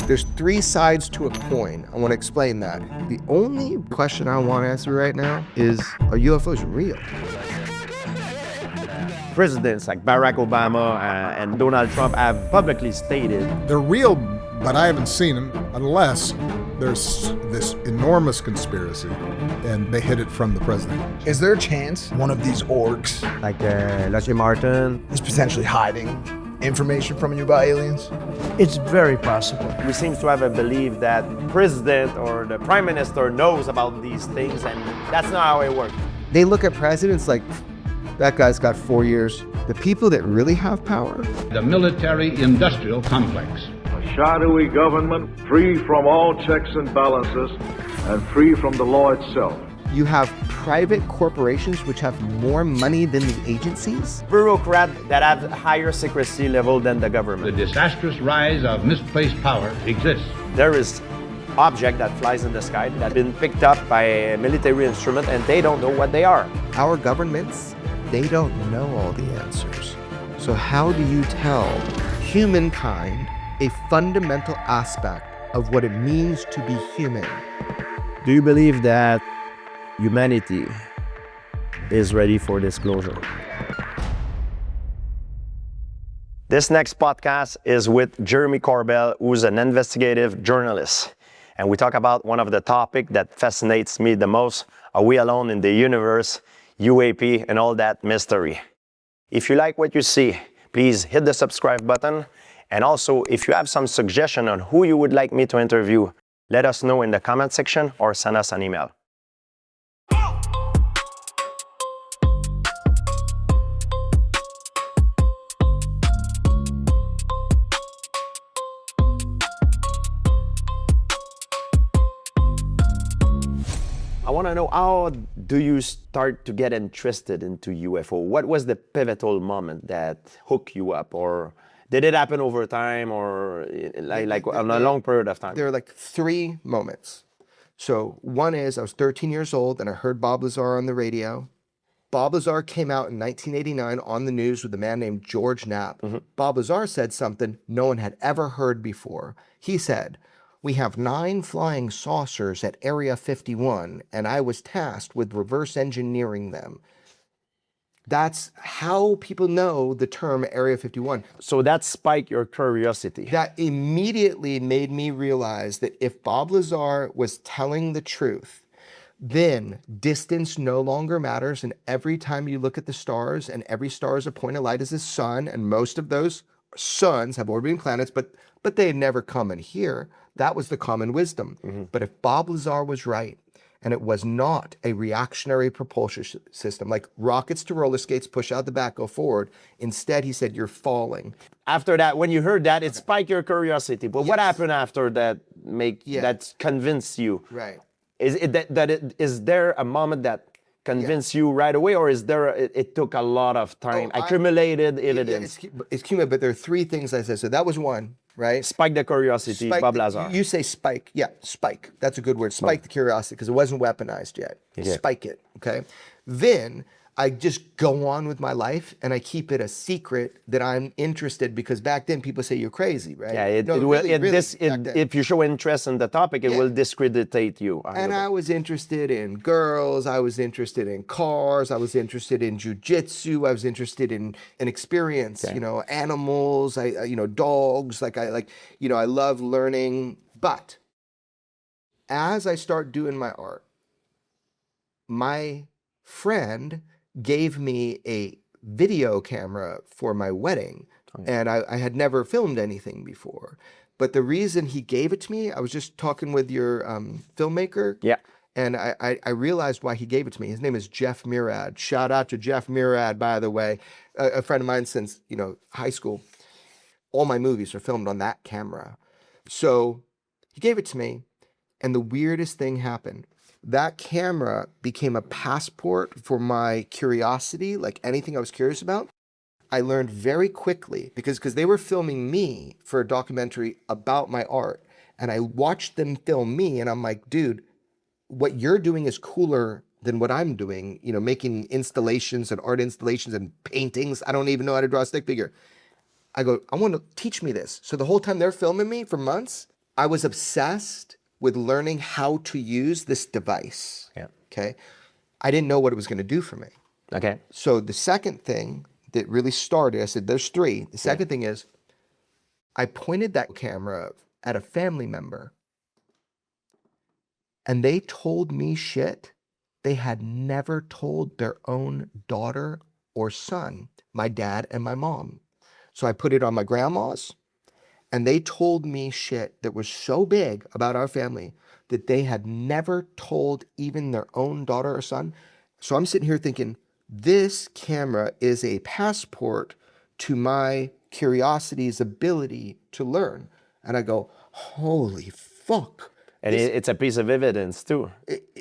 There's three sides to a coin. I want to explain that. The only question I want to answer right now is, are UFOs real? Presidents like Barack Obama and Donald Trump have publicly stated they're real, but I haven't seen them unless there's this enormous conspiracy and they hid it from the president. Is there a chance one of these orcs like Lockheed Martin is potentially hiding information from you by aliens? It's very possible. We seem to have a belief that president or the prime minister knows about these things, and that's not how it works. They look at presidents like, that guy's got 4 years. The people that really have power, the military-industrial complex. A shadowy government free from all checks and balances and free from the law itself. you have private corporations which have more money than the agencies. Bureaucrats that have higher secrecy level than the government. The disastrous rise of misplaced power exists. There is object that flies in the sky that have been picked up by a military instrument and they don't know what they are. Our governments, they don't know all the answers. So how do you tell humankind a fundamental aspect of what it means to be human? Do you believe that humanity is ready for disclosure? This next podcast is with Jeremy Corbell, who's an investigative journalist. And we talk about one of the topics that fascinates me the most. Are we alone in the universe, UAP, and all that mystery? If you like what you see, please hit the subscribe button. And also, if you have some suggestion on who you would like me to interview, let us know in the comment section or send us an email. I want to know, how do you start to get interested into UFO? What was the pivotal moment that hooked you up? Or did it happen over time, or like on a long period of time? There are like three moments. So one is I was 13 years old and I heard Bob Lazar on the radio. Bob Lazar came out in 1989 on the news with a man named George Knapp. Bob Lazar said something no one had ever heard before. He said, "We have 9 flying saucers at Area 51, and I was tasked with reverse engineering them." That's how people know the term Area 51. So that spiked your curiosity. That immediately made me realize that if Bob Lazar was telling the truth, then distance no longer matters. And every time you look at the stars, and every star is a point of light as a sun, and most of those suns have orbiting planets, but they never come in here. That was the common wisdom. But if Bob Lazar was right, and it was not a reactionary propulsion system, like rockets to roller skates, push out the back, go forward. Instead, he said, you're falling. After that, when you heard that, it spiked your curiosity. But what happened after that that convinced you? Right. Is there a moment that convinced you right away, or is there it took a lot of time, accumulated evidence? It's cumulative, but there are 3 things I said. So that was one, right? Spike the curiosity, Bob Lazar. You say spike. Yeah, spike. That's a good word. Spike the curiosity, because it wasn't weaponized yet. Yeah. Spike it, okay? Then I just go on with my life, and I keep it a secret that I'm interested, because back then people say you're crazy, right? Yeah, if you show interest in the topic, it will discredit you. And I was interested in girls, I was interested in cars, I was interested in jujitsu, I was interested in experience, animals, dogs, I love learning. But as I start doing my art, my friend gave me a video camera for my wedding, and I had never filmed anything before. But the reason he gave it to me, I was just talking with your filmmaker, and I realized why he gave it to me. His name is Jeff Murad. Shout out to Jeff Murad, by the way, a friend of mine since high school. All my movies are filmed on that camera. So he gave it to me, and the weirdest thing happened. That camera became a passport for my curiosity, like anything I was curious about. I learned very quickly, because they were filming me for a documentary about my art, and I watched them film me, and I'm like, dude, what you're doing is cooler than what I'm doing, making installations and art installations and paintings. I don't even know how to draw a stick figure. I go, I want to teach me this. So the whole time they're filming me for months, I was obsessed with learning how to use this device. Yeah. Okay. I didn't know what it was going to do for me. Okay. So the second thing that really started, I said, there's three. The second thing is I pointed that camera at a family member and they told me shit they had never told their own daughter or son, my dad and my mom. So I put it on my grandma's and they told me shit that was so big about our family that they had never told even their own daughter or son. So I'm sitting here thinking, this camera is a passport to my curiosity's ability to learn. And I go, holy fuck. And it's a piece of evidence too.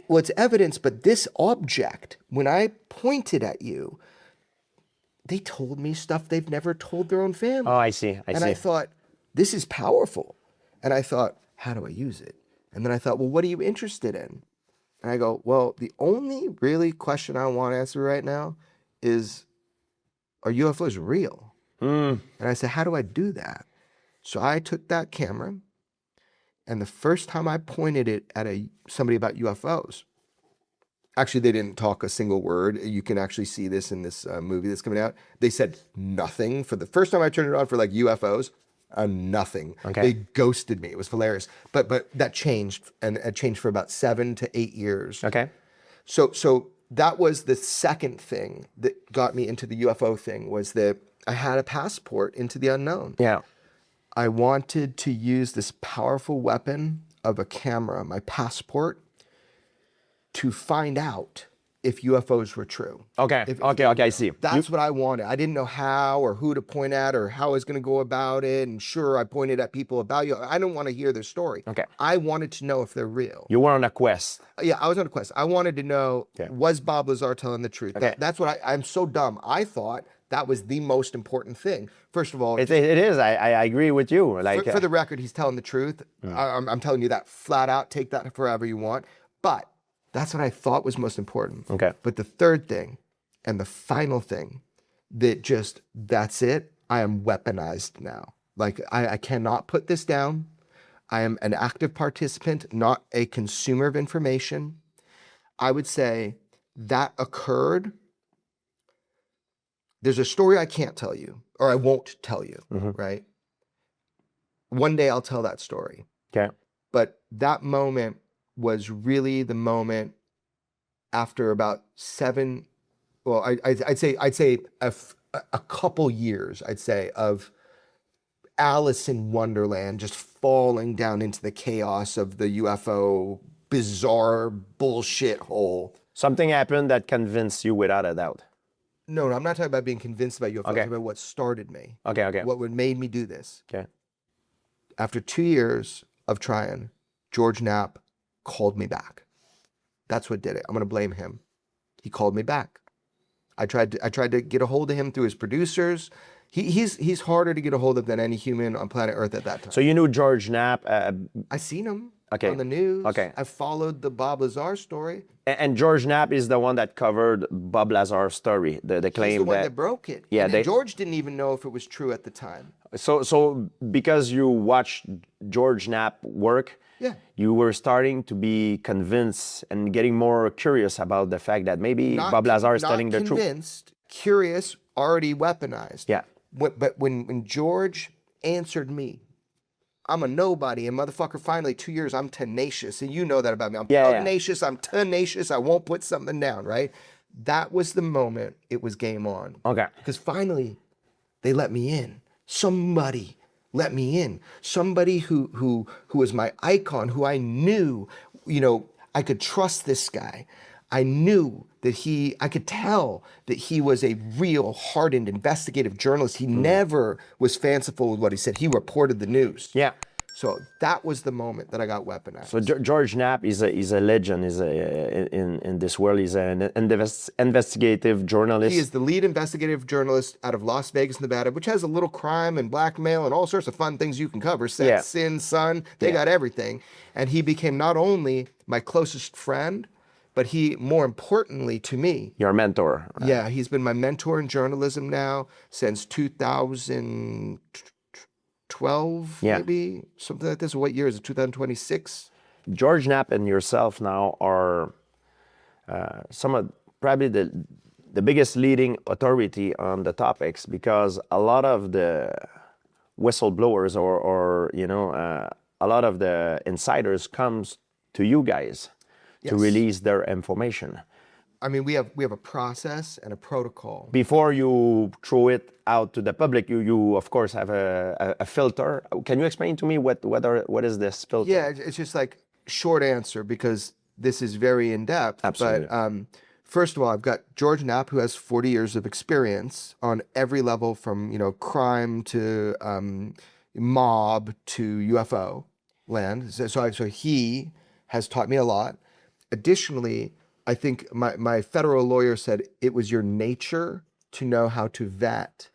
Well, it's evidence, but this object, when I pointed at you, they told me stuff they've never told their own family. Oh, I see. And I thought, this is powerful. And I thought, how do I use it? And then I thought, well, what are you interested in? And I go, well, the only really question I want to answer right now is, are UFOs real? And I said, how do I do that? So I took that camera, and the first time I pointed it at somebody about UFOs, actually, they didn't talk a single word. You can actually see this in this movie that's coming out. They said nothing. For the first time I turned it on for like UFOs, nothing. Okay. They ghosted me. It was hilarious. But that changed, and it changed for about 7 to 8 years. Okay. So that was the second thing that got me into the UFO thing, was that I had a passport into the unknown. Yeah. I wanted to use this powerful weapon of a camera, my passport, to find out if UFOs were true. Okay. Okay, I see. That's what I wanted. I didn't know how or who to point at or how I was going to go about it. And sure, I pointed at people about you. I didn't want to hear their story. Okay. I wanted to know if they're real. You were on a quest. Yeah, I was on a quest. I wanted to know, was Bob Lazar telling the truth? Okay. That's what I'm so dumb. I thought that was the most important thing. First of all, It is. I agree with you. Like for the record, he's telling the truth. I'm telling you that flat out. Take that forever you want. But that's what I thought was most important. Okay. But the third thing and the final thing that's it. I am weaponized now. Like I cannot put this down. I am an active participant, not a consumer of information. I would say that occurred. There's a story I can't tell you, or I won't tell you, right? One day I'll tell that story. Okay. But that moment was really the moment after about 7, well, I'd say a couple years, I'd say, of Alice in Wonderland, just falling down into the chaos of the UFO bizarre bullshit hole. Something happened that convinced you without a doubt. No, I'm not talking about being convinced about UFOs. I'm Okay. talking about what started me. Okay. What made me do this. Okay. After 2 years of trying, George Knapp called me back. That's what did it. I'm going to blame him. He called me back. I tried to get a hold of him through his producers. He's harder to get a hold of than any human on planet Earth at that time. So you knew George Knapp. I seen him Okay. on the news. Okay. I followed the Bob Lazar story. And George Knapp is the one that covered Bob Lazar's story, the claim He's the one that that broke it. Yeah, And George didn't even know if it was true at the time. So because you watched George Knapp work, Yeah. you were starting to be convinced and getting more curious about the fact that maybe Bob Lazar is telling the truth. Not convinced, curious, already weaponized. Yeah. But when George answered me, I'm a nobody, and motherfucker, finally 2 years, I'm tenacious, and you know that about me. I'm tenacious, I'm tenacious, I won't put something down, right? That was the moment it was game on. Okay. Because finally, they let me in. Somebody let me in. Somebody who was my icon, who I knew, I could trust this guy. I knew that I could tell that he was a real hardened investigative journalist. He never was fanciful with what he said. He reported the news. Yeah. So that was the moment that I got weaponized. So George Knapp is a legend. In this world. He's an investigative journalist. He is the lead investigative journalist out of Las Vegas, Nevada, which has a little crime and blackmail and all sorts of fun things you can cover. Sex, sin, sun, they got everything. And he became not only my closest friend, but he, more importantly to me, Your mentor. Right? Yeah, he's been my mentor in journalism now since 2012. 12, Yeah. maybe something like this. What year is it? 2026. George Knapp and yourself now are some of probably the biggest leading authority on the topics, because a lot of the whistleblowers or a lot of the insiders comes to you guys to Yes. release their information. I mean, we have a process and a protocol. Before you throw it out to the public, you of course have a filter. Can you explain to me what is this filter? Yeah, it's just like short answer, because this is very in depth. Absolutely. But first of all, I've got George Knapp, who has 40 years of experience on every level, from crime to mob to UFO land. So he has taught me a lot. Additionally, I think my federal lawyer said it was your nature to know how to vet,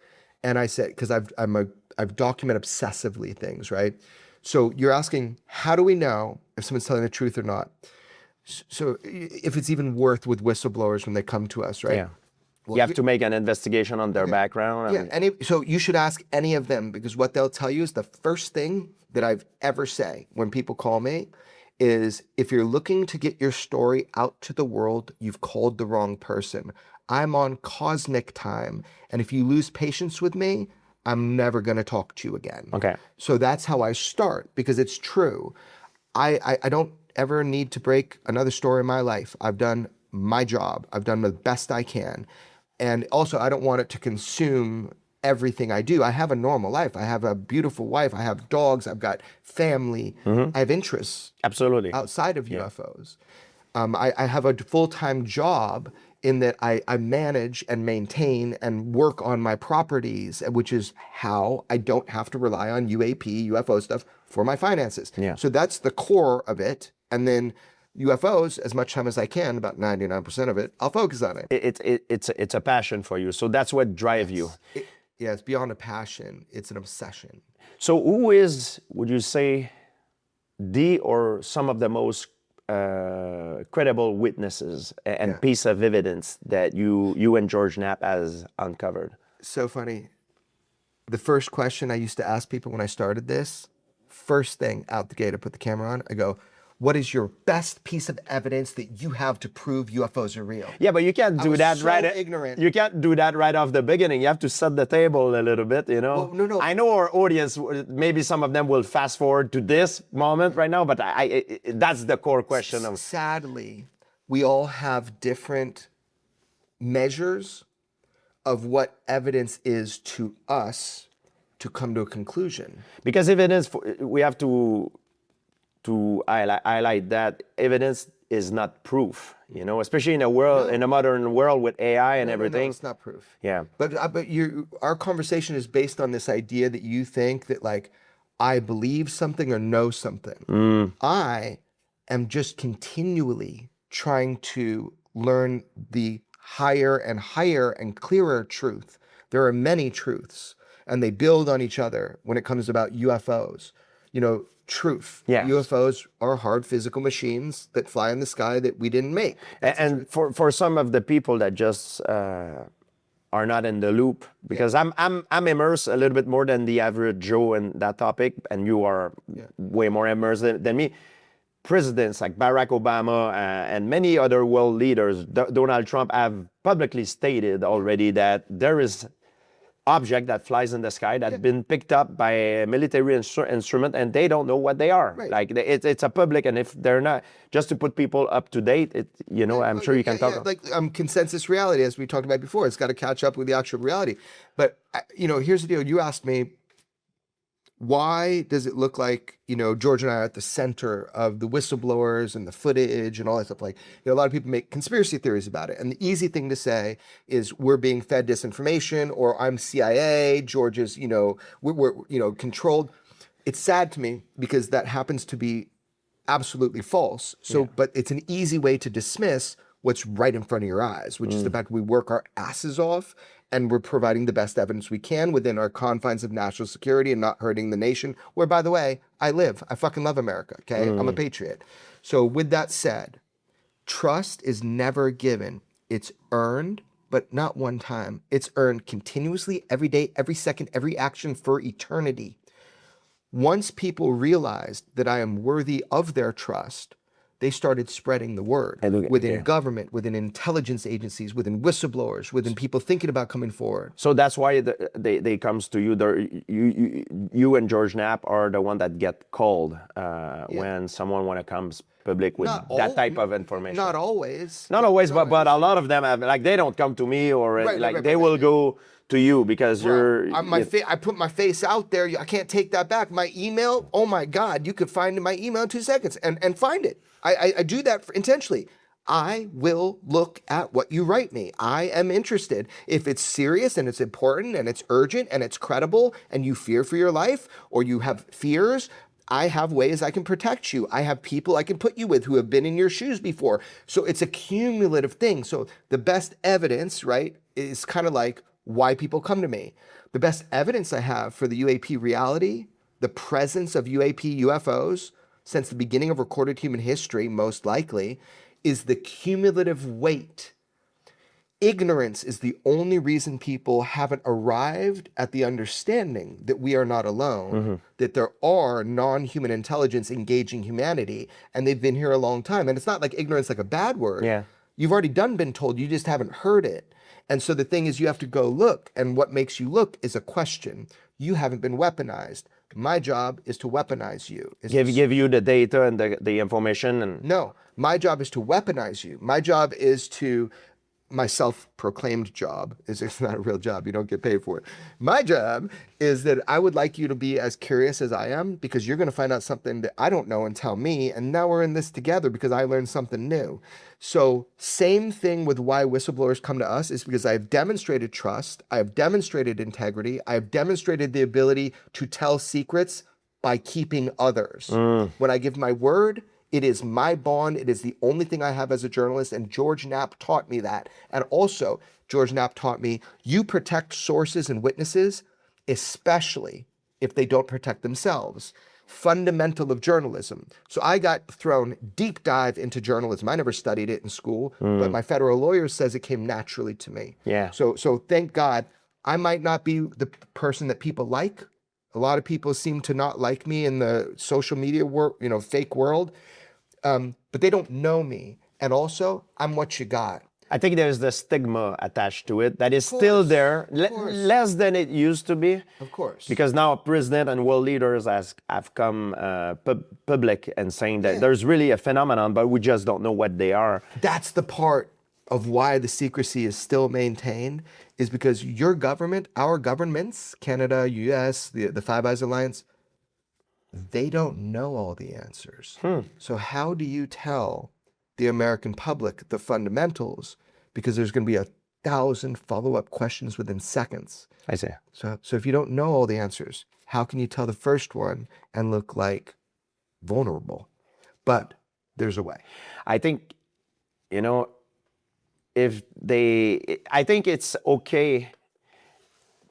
and I said, because I've documented obsessively things, right? So you're asking, how do we know if someone's telling the truth or not? So if it's even worth with whistleblowers when they come to us, right? Yeah. Well, you have to make an investigation on their background. Yeah, so you should ask any of them, because what they'll tell you is the first thing that I've ever say when people call me is, if you're looking to get your story out to the world, you've called the wrong person. I'm on cosmic time, and if you lose patience with me, I'm never going to talk to you again. Okay. So that's how I start, because it's true. I don't ever need to break another story in my life. I've done my job. I've done the best I can. And also, I don't want it to consume everything I do. I have a normal life. I have a beautiful wife. I have dogs. I've got family. I have interests. Absolutely. Outside of UFOs. I have a full-time job in that I manage and maintain and work on my properties, which is how I don't have to rely on UAP, UFO stuff for my finances. Yeah. So that's the core of it. And then UFOs, as much time as I can, about 99% of it, I'll focus on it. It's a passion for you. So that's what drives you. Yeah, it's beyond a passion. It's an obsession. So who is, would you say, the or some of the most credible witnesses and piece of evidence that you and George Knapp has uncovered? So funny. The first question I used to ask people when I started this, first thing out the gate, I put the camera on, I go, what is your best piece of evidence that you have to prove UFOs are real? Yeah, but you can't do that so right. ignorant. You can't do that right off the beginning. You have to set the table a little bit, Well, no. I know our audience, maybe some of them will fast forward to this moment right now, but that's the core question of. Sadly, we all have different measures of what evidence is to us to come to a conclusion. Because evidence, we have to highlight that evidence is not proof, especially in a modern world with AI and everything. No, it's not proof. Yeah. But our conversation is based on this idea that you think that, like, I believe something or know something. I am just continually trying to learn the higher and clearer truth. There are many truths, and they build on each other when it comes about UFOs. Truth. Yeah. UFOs are hard physical machines that fly in the sky that we didn't make. And for some of the people that just are not in the loop, because I'm immersed a little bit more than the average Joe in that topic, and you are way more immersed than me. Presidents like Barack Obama and many other world leaders, Donald Trump, have publicly stated already that there is object that flies in the sky that's been picked up by a military instrument, and they don't know what they are. Right. Like it's a public, and if they're not, just to put people up to date, I'm sure you can talk. Like consensus reality, as we talked about before, it's got to catch up with the actual reality. But here's the deal. You asked me, why does it look like, George and I are at the center of the whistleblowers and the footage and all that stuff? Like, a lot of people make conspiracy theories about it. And the easy thing to say is we're being fed disinformation, or I'm CIA, George is, we're controlled. It's sad to me because that happens to be absolutely false. So, but it's an easy way to dismiss what's right in front of your eyes, which is the fact we work our asses off and we're providing the best evidence we can within our confines of national security and not hurting the nation, where, by the way, I live. I fucking love America, okay? I'm a patriot. So with that said, trust is never given. It's earned, but not one time. It's earned continuously, every day, every second, every action for eternity. Once people realized that I am worthy of their trust, they started spreading the word within government, within intelligence agencies, within whistleblowers, within people thinking about coming forward. So that's why they comes to you. You and George Knapp are the one that get called when someone want to come public with that type of information. Not always. Not always, but a lot of them have, like, they don't come to me, or they will go to you because I put my face out there. I can't take that back. My email, oh my God, you could find my email in 2 seconds and find it. I do that intentionally. I will look at what you write me. I am interested. If it's serious and it's important and it's urgent and it's credible and you fear for your life or you have fears, I have ways I can protect you. I have people I can put you with who have been in your shoes before. So it's a cumulative thing. So the best evidence, right, is kind of like why people come to me. The best evidence I have for the UAP reality, the presence of UAP UFOs since the beginning of recorded human history, most likely, is the cumulative weight. Ignorance is the only reason people haven't arrived at the understanding that we are not alone, that there are non-human intelligence engaging humanity, and they've been here a long time. And it's not like ignorance like a bad word. Yeah. You've already been told, you just haven't heard it. And so the thing is, you have to go look, and what makes you look is a question. You haven't been weaponized. My job is to weaponize you. Give you the data and the information. And no, my job is to weaponize you. My job is to, my self-proclaimed job, it's not a real job, you don't get paid for it. My job is that I would like you to be as curious as I am, because you're going to find out something that I don't know and tell me, and now we're in this together because I learned something new. So same thing with why whistleblowers come to us, is because I have demonstrated trust, I have demonstrated integrity, I have demonstrated the ability to tell secrets by keeping others. When I give my word, it is my bond. It is the only thing I have as a journalist, and George Knapp taught me that. And also, George Knapp taught me, you protect sources and witnesses, especially if they don't protect themselves. Fundamental of journalism. So I got thrown deep dive into journalism. I never studied it in school, but my federal lawyer says it came naturally to me. Yeah. So thank God. I might not be the person that people like. A lot of people seem to not like me in the social media world, fake world. But they don't know me. And also, I'm what you got. I think there's the stigma attached to it that is still there, less than it used to be. Of course. Because now a president and world leaders have come public and saying that there's really a phenomenon, but we just don't know what they are. That's the part of why the secrecy is still maintained, is because your government, our governments, Canada, US, the Five Eyes Alliance, they don't know all the answers. So how do you tell the American public the fundamentals? Because there's going to be 1,000 follow-up questions within seconds. I see. So if you don't know all the answers, how can you tell the first one and look like vulnerable? But there's a way. I think, I think it's okay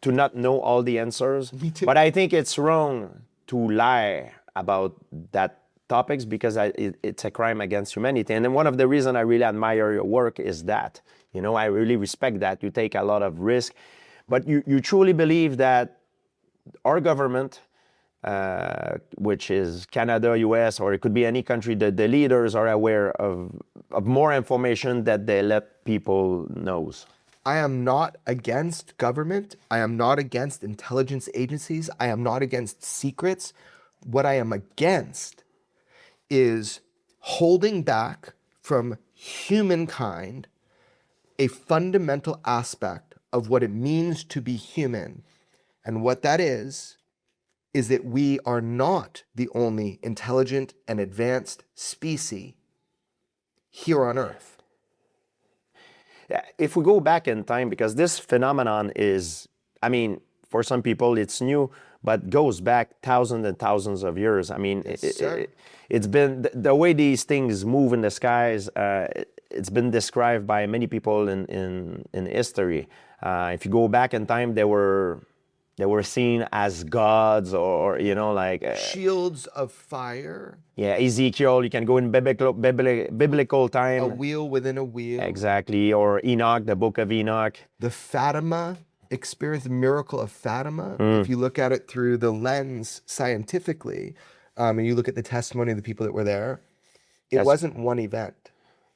to not know all the answers. Me too. But I think it's wrong to lie about that topics, because it's a crime against humanity. And then one of the reasons I really admire your work is that, I really respect that. You take a lot of risk, but you truly believe that our government, which is Canada, US, or it could be any country, that the leaders are aware of more information that they let people know. I am not against government. I am not against intelligence agencies. I am not against secrets. What I am against is holding back from humankind a fundamental aspect of what it means to be human. And what that is that we are not the only intelligent and advanced species here on Earth. If we go back in time, because this phenomenon is, for some people it's new, but goes back thousands and thousands of years. It's been, the way these things move in the skies, it's been described by many people in history. If you go back in time, they were seen as gods, or shields of fire. Yeah, Ezekiel, you can go in biblical time. A wheel within a wheel. Exactly, or Enoch, the book of Enoch. The Fatima, experienced the miracle of Fatima, if you look at it through the lens scientifically, and you look at the testimony of the people that were there, it wasn't one event.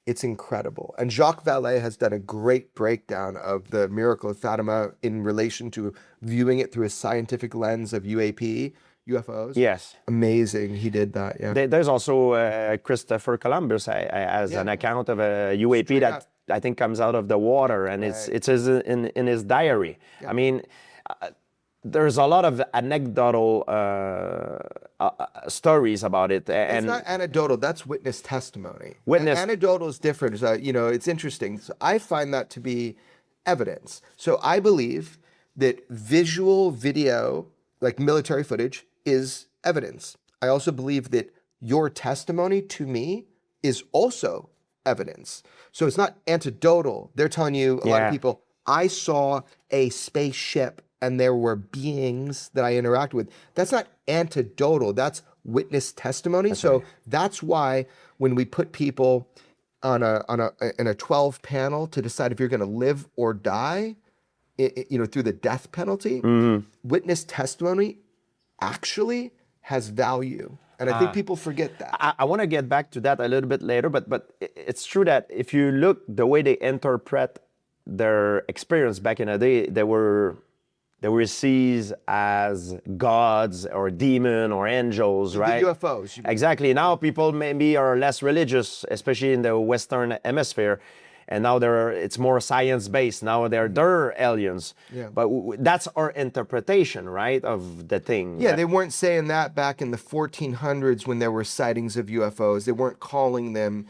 It's incredible. And Jacques Vallée has done a great breakdown of the miracle of Fatima in relation to viewing it through a scientific lens of UFOs. Yes. Amazing. He did that, yeah. There's also Christopher Columbus has an account of a UAP Straight that up. I think comes out of the water, and it's in his diary. I mean, there's a lot of anecdotal stories about it. It's And not anecdotal, that's witness testimony. Witness- Anecdotal is different. It's interesting. So I find that to be evidence. So I believe that visual video, like military footage, is evidence. I also believe that your testimony to me is also evidence. So it's not anecdotal. They're telling you, a lot of people, I saw a spaceship and there were beings that I interact with. That's not anecdotal. That's witness testimony. So that's why when we put people in a 12 panel to decide if you're going to live or die, through the death penalty, witness testimony actually has value. And I think people forget that. I want to get back to that a little bit later, but it's true that if you look the way they interpret their experience back in the day, they were seized as gods or demon or angels, right? The UFOs. Exactly. Now people maybe are less religious, especially in the Western hemisphere. And now it's more science-based. Now they're aliens. Yeah. But that's our interpretation, right, of the thing. Yeah, they weren't saying that back in the 1400s when there were sightings of UFOs. They weren't calling them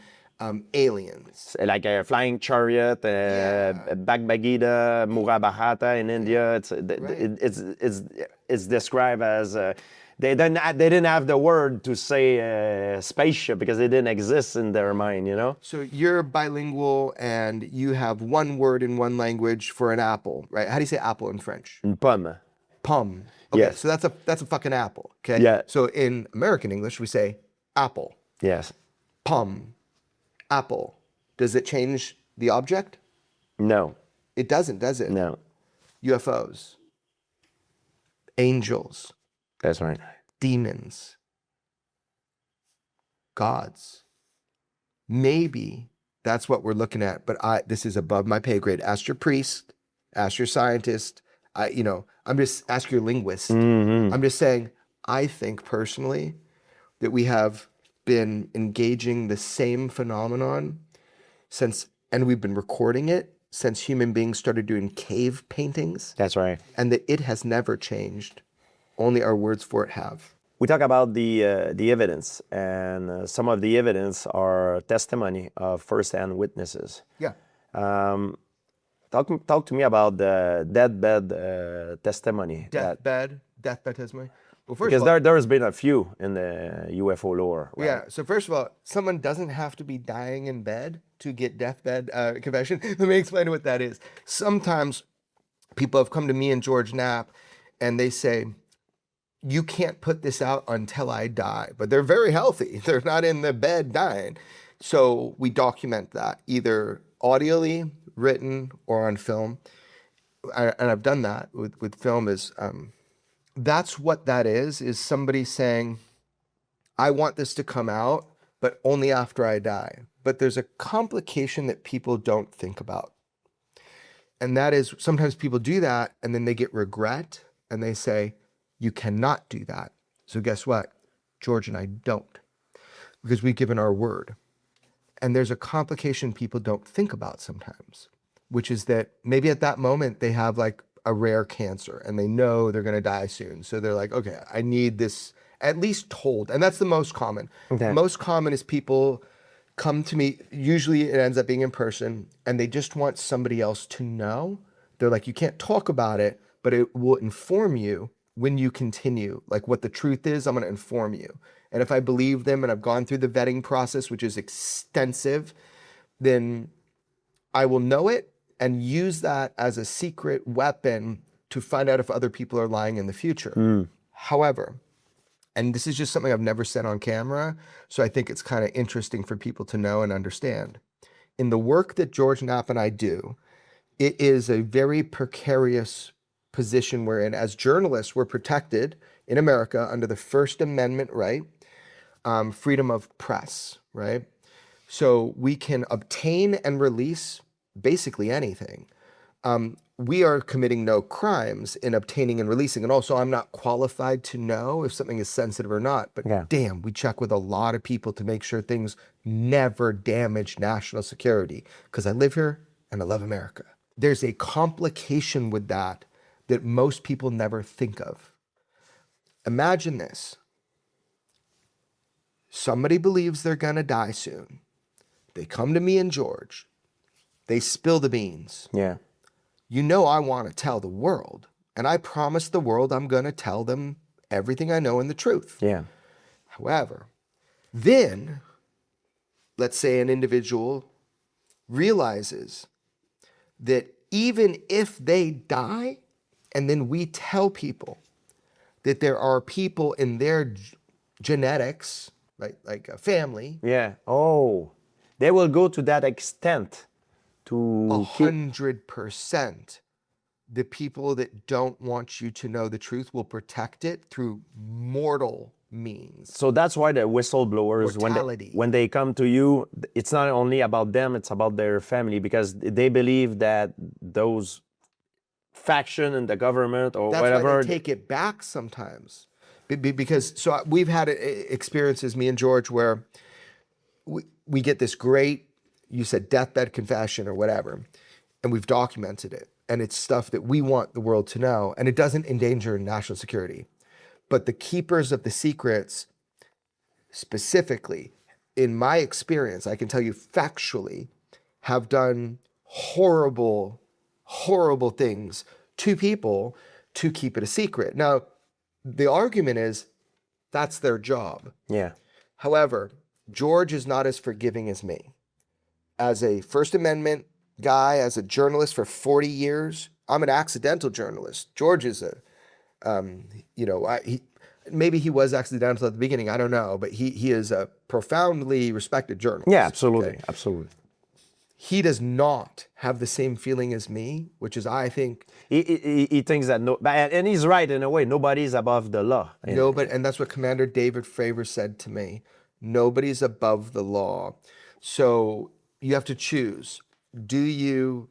aliens. Like a flying chariot, Bhagavad Gita, Murabahata in India. It's described as they didn't have the word to say spaceship because it didn't exist in their mind, So you're bilingual and you have one word in one language for an apple, right? How do you say apple in French? Une pomme. Pomme. Okay, Yes. so that's a fucking apple. Okay. Yeah. So in American English we say apple, Yes. pomme, apple. Does it change the object? No. It doesn't, does it? No. UFOs, angels, That's right. demons, gods. Maybe that's what we're looking at, but this is above my pay grade. Ask your priest, ask your scientist. Ask your linguist. I'm just saying, I think personally that we have been engaging the same phenomenon and we've been recording it since human beings started doing cave paintings, That's right. and that it has never changed. Only our words for it have. We talk about the evidence, and some of the evidence are testimony of first-hand witnesses. Yeah. Talk to me about the deathbed testimony. Deathbed testimony. Well, first Because of all, there has been a few in the UFO lore. Right? yeah. So first of all, someone doesn't have to be dying in bed to get deathbed confession. Let me explain what that is. Sometimes people have come to me and George Knapp, and they say, you can't put this out until I die. But they're very healthy. They're not in the bed dying. So we document that either audially, written, or on film. And I've done that with film. That's what that is somebody saying, I want this to come out, but only after I die. But there's a complication that people don't think about. And that is sometimes people do that and then they get regret and they say, you cannot do that. So guess what? George and I don't, because we've given our word. And there's a complication people don't think about sometimes, which is that maybe at that moment they have like a rare cancer and they know they're going to die soon. So they're like, okay, I need this at least told. And that's the most common. Okay. Most common is people come to me, usually it ends up being in person, and they just want somebody else to know. They're like, you can't talk about it, but it will inform you when you continue. Like what the truth is, I'm going to inform you. And if I believe them and I've gone through the vetting process, which is extensive, then I will know it and use that as a secret weapon to find out if other people are lying in the future. However, and this is just something I've never said on camera, so I think it's kind of interesting for people to know and understand. In the work that George Knapp and I do, it is a very precarious position we're in. As journalists, we're protected in America under the First Amendment right, freedom of press, right? So we can obtain and release basically anything. We are committing no crimes in obtaining and releasing. And also, I'm not qualified to know if something is sensitive or not. But damn, we check with a lot of people to make sure things never damage national security. Because I live here and I love America. There's a complication with that most people never think of. Imagine this. Somebody believes they're going to die soon. They come to me and George. They spill the beans. Yeah. You know I want to tell the world. And I promise the world I'm going to tell them everything I know and the truth. Yeah. However, then, let's say an individual realizes that even if they die, and then we tell people that there are people in their genetics, right, like a family. Yeah. Oh, they will go to that extent to 100%. The people that don't want you to know the truth will protect it through mortal means. So that's why the whistleblowers, when they come to you, it's not only about them, it's about their family, because they believe that those faction in the government or That's whatever. Why they take it back sometimes. Because, so we've had experiences, me and George, where we get this great, you said deathbed confession or whatever, and we've documented it. And it's stuff that we want the world to know, and it doesn't endanger national security. But the keepers of the secrets, specifically, in my experience, I can tell you factually, have done horrible things to people to keep it a secret. Now, the argument is that's their job. Yeah. However, George is not as forgiving as me. As a First Amendment guy, as a journalist for 40 years, I'm an accidental journalist. George is maybe he was accidental at the beginning, I don't know, but he is a profoundly respected journalist. Yeah, absolutely, okay? absolutely. He does not have the same feeling as me, which is, I think... He thinks that, and he's right in a way, nobody's above the law. Nobody, and that's what Commander David Fravor said to me. Nobody's above the law. So you have to choose. Do you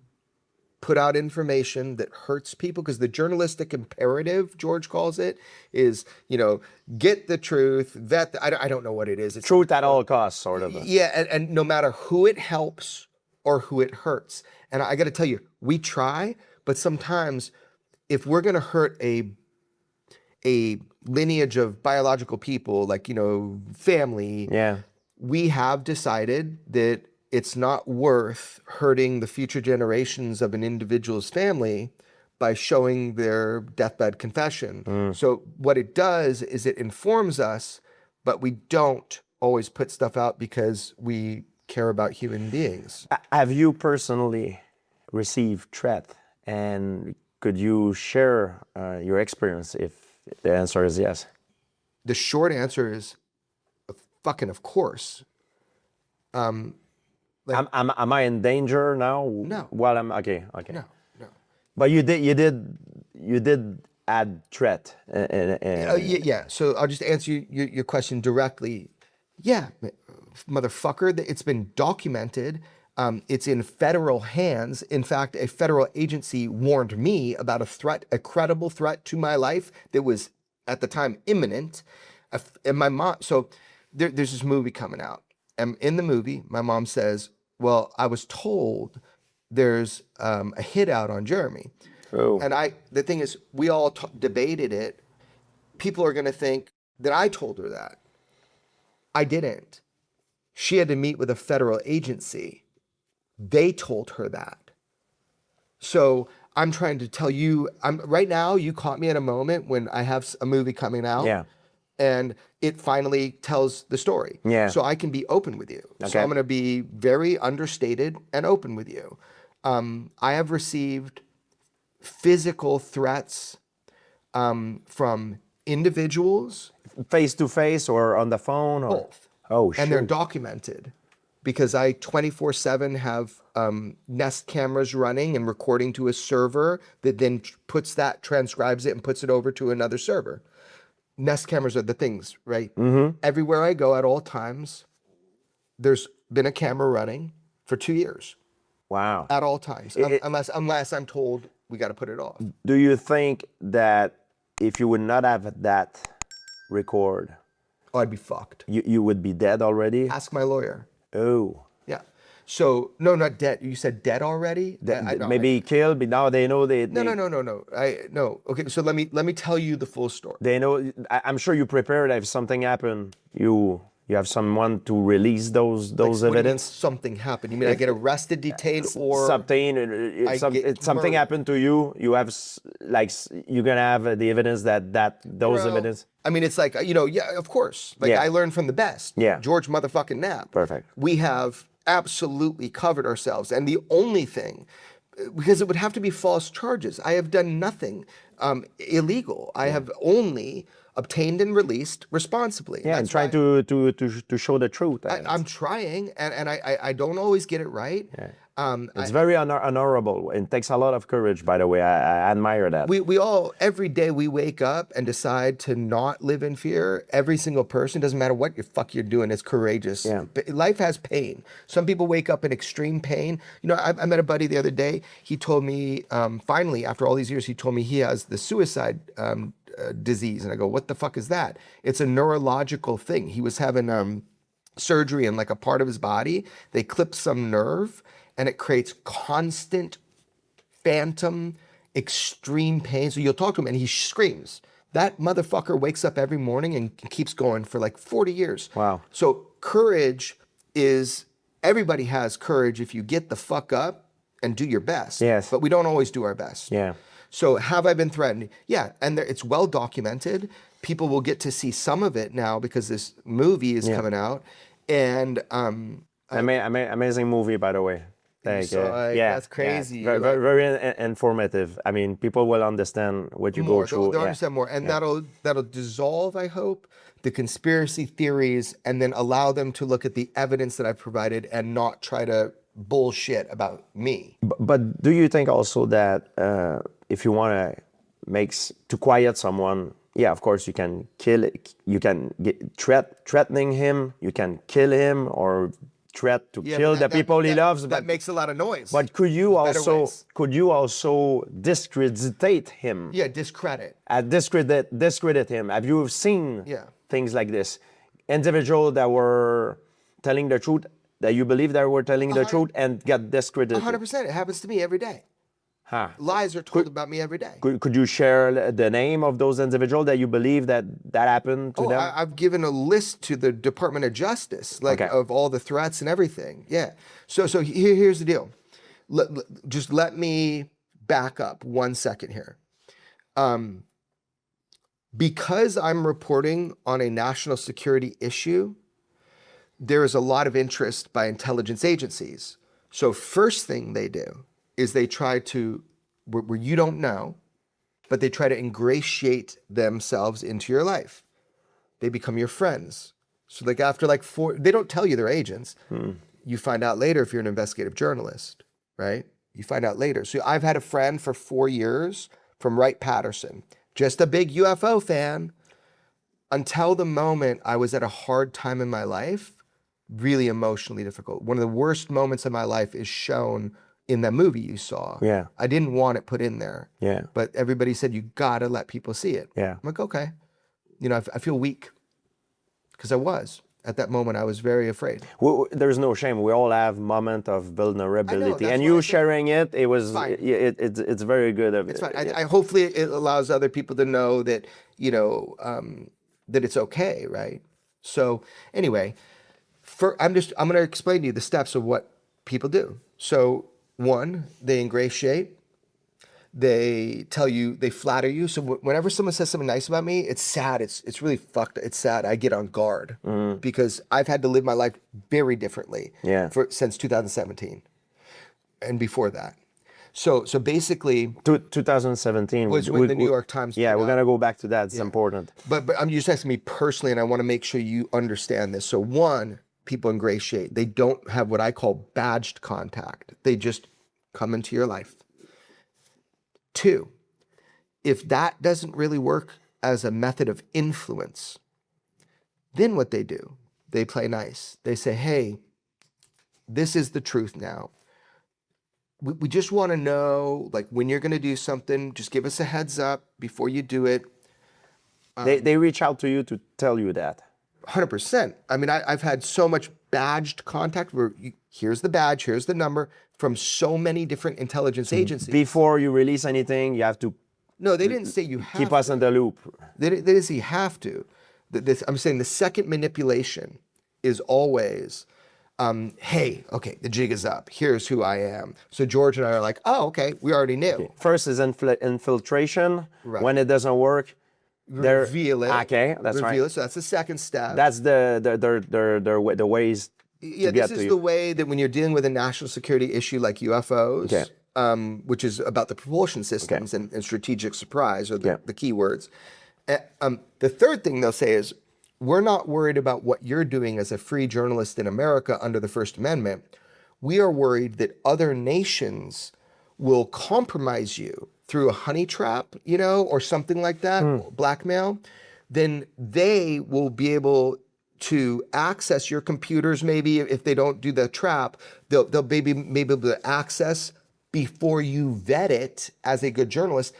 put out information that hurts people? Because the journalistic imperative, George calls it, is, get the truth, vet, I don't know what it is. It's truth at all costs, sort of. Yeah, and no matter who it helps or who it hurts. And I got to tell you, we try, but sometimes if we're going to hurt a lineage of biological people, like, family, we have decided that it's not worth hurting the future generations of an individual's family by showing their deathbed confession. So what it does is it informs us, but we don't always put stuff out because we care about human beings. Have you personally received threat? And could you share your experience if the answer is yes? The short answer is fucking of course. Am I in danger now? No. Well, okay. No. But you did add threat. Yeah. So I'll just answer your question directly. Yeah, motherfucker. It's been documented. It's in federal hands. In fact, a federal agency warned me about a credible threat to my life that was at the time imminent. And my mom. So there's this movie coming out, and in the movie, my mom says, "Well, I was told there's a hit out on Jeremy." Oh. And the thing is, we all debated it. People are going to think that I told her that. I didn't. She had to meet with a federal agency. They told her that. So I'm trying to tell you, right now, you caught me at a moment when I have a movie coming out. Yeah. And it finally tells the story. Yeah. So I can be open with you. Okay. So I'm going to be very understated and open with you. I have received physical threats from individuals. Face to face or on the phone? Or? Both. Oh, shit. And they're documented. because I 24/7 have Nest cameras running and recording to a server that then transcribes it and puts it over to another server. Nest cameras are the things, right? Everywhere I go at all times, there's been a camera running for 2 years Wow. at all times, unless I'm told we got to put it off. Do you think that if you would not have that record, Oh, I'd be fucked. you would be dead already? Ask my lawyer. Oh. Yeah. So no, not dead. You said dead already? No, Maybe killed, but now they know they. No. No. Okay, so let me tell you the full story. They know. I'm sure you prepared. If something happened, you have someone to release those What do you mean evidence. something happened. You mean I get arrested, detained, or Something happened to you. You have you're gonna have the evidence that those Bro, evidence. I mean, it's like, yeah, of course. Like, Yeah. I learned from the best. Yeah. George motherfucking Knapp. Perfect. We have absolutely covered ourselves. And the only thing, because it would have to be false charges, I have done nothing illegal. I have only obtained and released responsibly. Yeah, and That's trying why to show the truth. I'm trying, and I don't always get it right. Yeah. It's very honorable. It takes a lot of courage, by the way. I admire that. We all, every day we wake up and decide to not live in fear. Every single person, doesn't matter what the fuck you're doing, is courageous. Yeah. But life has pain. Some people wake up in extreme pain. I met a buddy the other day. He told me, finally, after all these years, he told me he has the suicide disease. And I go, what the fuck is that? It's a neurological thing. He was having surgery in like a part of his body. They clip some nerve, and it creates constant phantom, extreme pain. So you'll talk to him and he screams. That motherfucker wakes up every morning and keeps going for like 40 years. Wow. So courage is, everybody has courage if you get the fuck up and do your best. Yes. But we don't always do our best. Yeah. So have I been threatened? Yeah, and it's well documented. People will get to see some of it now because this movie is coming out. And amazing movie, by the way. Thank you. That's crazy. Yeah. Very informative. I mean, people will understand what you go through. They'll understand more, and that'll dissolve, I hope, the conspiracy theories, and then allow them to look at the evidence that I've provided and not try to bullshit about me. But do you think also that if you want to quiet someone, yeah, of course you can kill it. You can threatening him. You can kill him or threat to kill the people he loves. That makes a lot of noise. But could you also discredit him? Yeah, discredit. Discredit him. Have you seen things like this? Individuals that were telling the truth, that you believe they were telling the truth, and got discredited. 100%. It happens to me every day. Huh. Lies are told about me every day. Could you share the name of those individuals that you believe that happened to them? I've given a list to the Department of Justice, of all the threats and everything. Yeah. So here's the deal. Just let me back up 1 second here. Because I'm reporting on a national security issue, there is a lot of interest by intelligence agencies. So first thing they do is they try to, where you don't know, but they try to ingratiate themselves into your life. They become your friends. So like after like 4, they don't tell you they're agents. You find out later if you're an investigative journalist, right? You find out later. So I've had a friend for 4 years from Wright-Patterson, just a big UFO fan, until the moment I was at a hard time in my life, really emotionally difficult. One of the worst moments of my life is shown in that movie you saw. Yeah. I didn't want it put in there. Yeah. But everybody said, you gotta let people see it. Yeah. I'm like, okay. I feel weak. Because I was. At that moment, I was very afraid. There's no shame. We all have moment of vulnerability. that's And why you I said- sharing it, it was, Fine. it's very good of it. It's fine. I hopefully it allows other people to know that, that it's okay, right? So anyway, I'm going to explain to you the steps of what people do. So 1, they ingratiate. They tell you, they flatter you. So whenever someone says something nice about me, it's sad. It's really fucked. It's sad. I get on guard because I've had to live my life very differently since 2017 and before that. So basically, 2017 was when the New York Times. Yeah, came we're out. gonna go back to that. It's important. But I'm just asking me personally, and I want to make sure you understand this. So 1, people ingratiate. They don't have what I call badged contact. They just come into your life. 2, if that doesn't really work as a method of influence, then what they do, they play nice. They say, hey, this is the truth now. We just want to know, like, when you're going to do something, just give us a heads up before you do it. They reach out to you to tell you that. 100%. I mean, I've had so much badged contact where here's the badge, here's the number from so many different intelligence agencies. Before you release anything, you have to No, they didn't say you have keep us in the loop. They didn't say you have to. I'm saying the second manipulation is always, hey, okay, the jig is up. Here's who I am. So George and I are like, oh, okay, we already knew. Okay. First is infiltration. Right. When it doesn't work, Reveal it. Okay, that's Reveal right. it. So that's the second step. That's the ways Yeah, to get this to is you. the way that when you're dealing with a national security issue like UFOs, Okay. Which is about the propulsion systems and strategic surprise are the key words. The third thing they'll say is, we're not worried about what you're doing as a free journalist in America under the First Amendment. We are worried that other nations will compromise you through a honey trap, or something like that, blackmail. Then they will be able to access your computers. Maybe if they don't do the trap, they'll maybe be able to access before you vet it as a good journalist.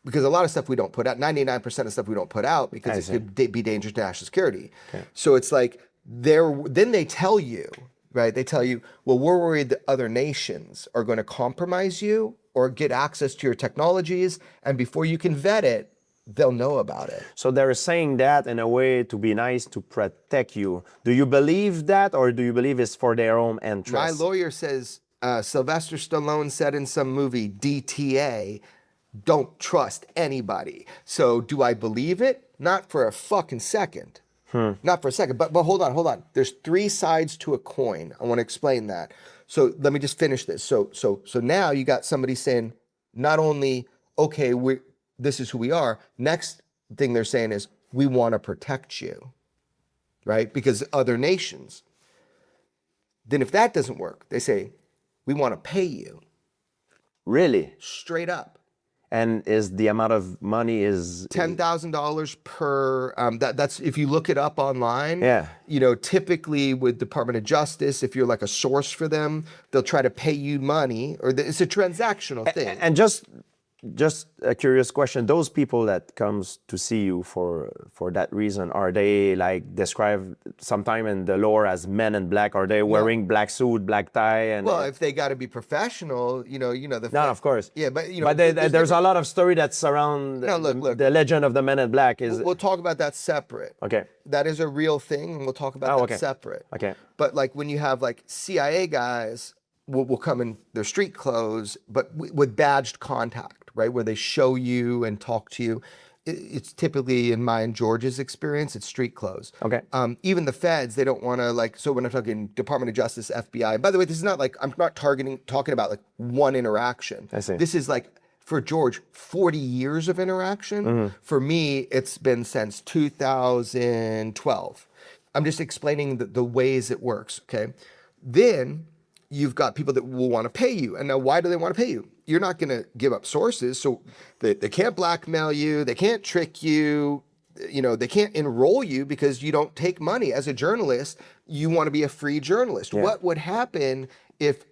Because a lot of stuff we don't put out, 99% of stuff we don't put out because it could be dangerous to national security. Okay. So it's like, then they tell you, right? They tell you, well, we're worried that other nations are going to compromise you or get access to your technologies. And before you can vet it, they'll know about it. So they're saying that in a way to be nice, to protect you. Do you believe that, or do you believe it's for their own interest? My lawyer says, Sylvester Stallone said in some movie, DTA, don't trust anybody. So do I believe it? Not for a fucking second. Not for a second. But hold on. There's 3 sides to a coin. I want to explain that. So let me just finish this. So now you got somebody saying, not only, okay, this is who we are. Next thing they're saying is, we want to protect you, right? Because other nations. Then if that doesn't work, they say, we want to pay you. Really? Straight up. And is the amount of money is $10,000 per. That's if you look it up online. Yeah. Typically with Department of Justice, if you're like a source for them, they'll try to pay you money, or it's a transactional thing. And just a curious question: those people that comes to see you for that reason, are they like described sometime in the lore as men in black? Are they wearing black suit, black tie? And well, if they got to be professional, the. No, of course. Yeah, but But there's a lot of story that's around look. the legend of the men in black. We'll talk about that separate. Okay. That is a real thing, and we'll talk about that separate. Okay. But like when you have like CIA guys will come in their street clothes, but with badged contact, right? Where they show you and talk to you. It's typically, in my and George's experience, it's street clothes. Okay. Even the feds, they don't want to so when I'm talking Department of Justice, FBI, by the way, this is not like, I'm not talking about like one interaction. I see. This is like, for George, 40 years of interaction. Mm-hmm. For me, it's been since 2012. I'm just explaining the ways it works, okay? Then you've got people that will want to pay you. And now why do they want to pay you? You're not going to give up sources. So they can't blackmail you. They can't trick you. They can't enroll you because you don't take money. As a journalist, you want to be a free journalist. Yeah. What would happen if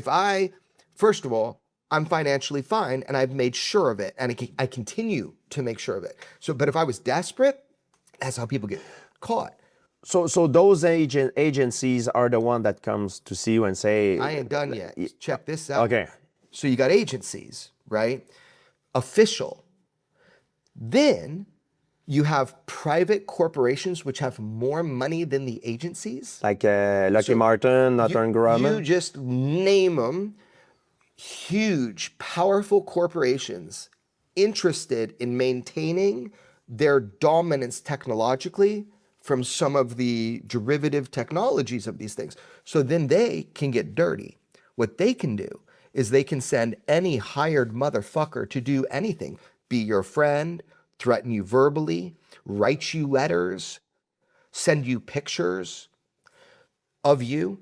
I, first of all, I'm financially fine and I've made sure of it and I continue to make sure of it. But if I was desperate, that's how people get caught. So those agencies are the one that comes to see you and say, I ain't done yet. Check this out. Okay. So you got agencies, right? Official. Then you have private corporations which have more money than the agencies. Like Lockheed Martin, Northrop Grumman. You just name them. Huge, powerful corporations interested in maintaining their dominance technologically from some of the derivative technologies of these things. So then they can get dirty. What they can do is they can send any hired motherfucker to do anything, be your friend, threaten you verbally, write you letters, send you pictures. of you,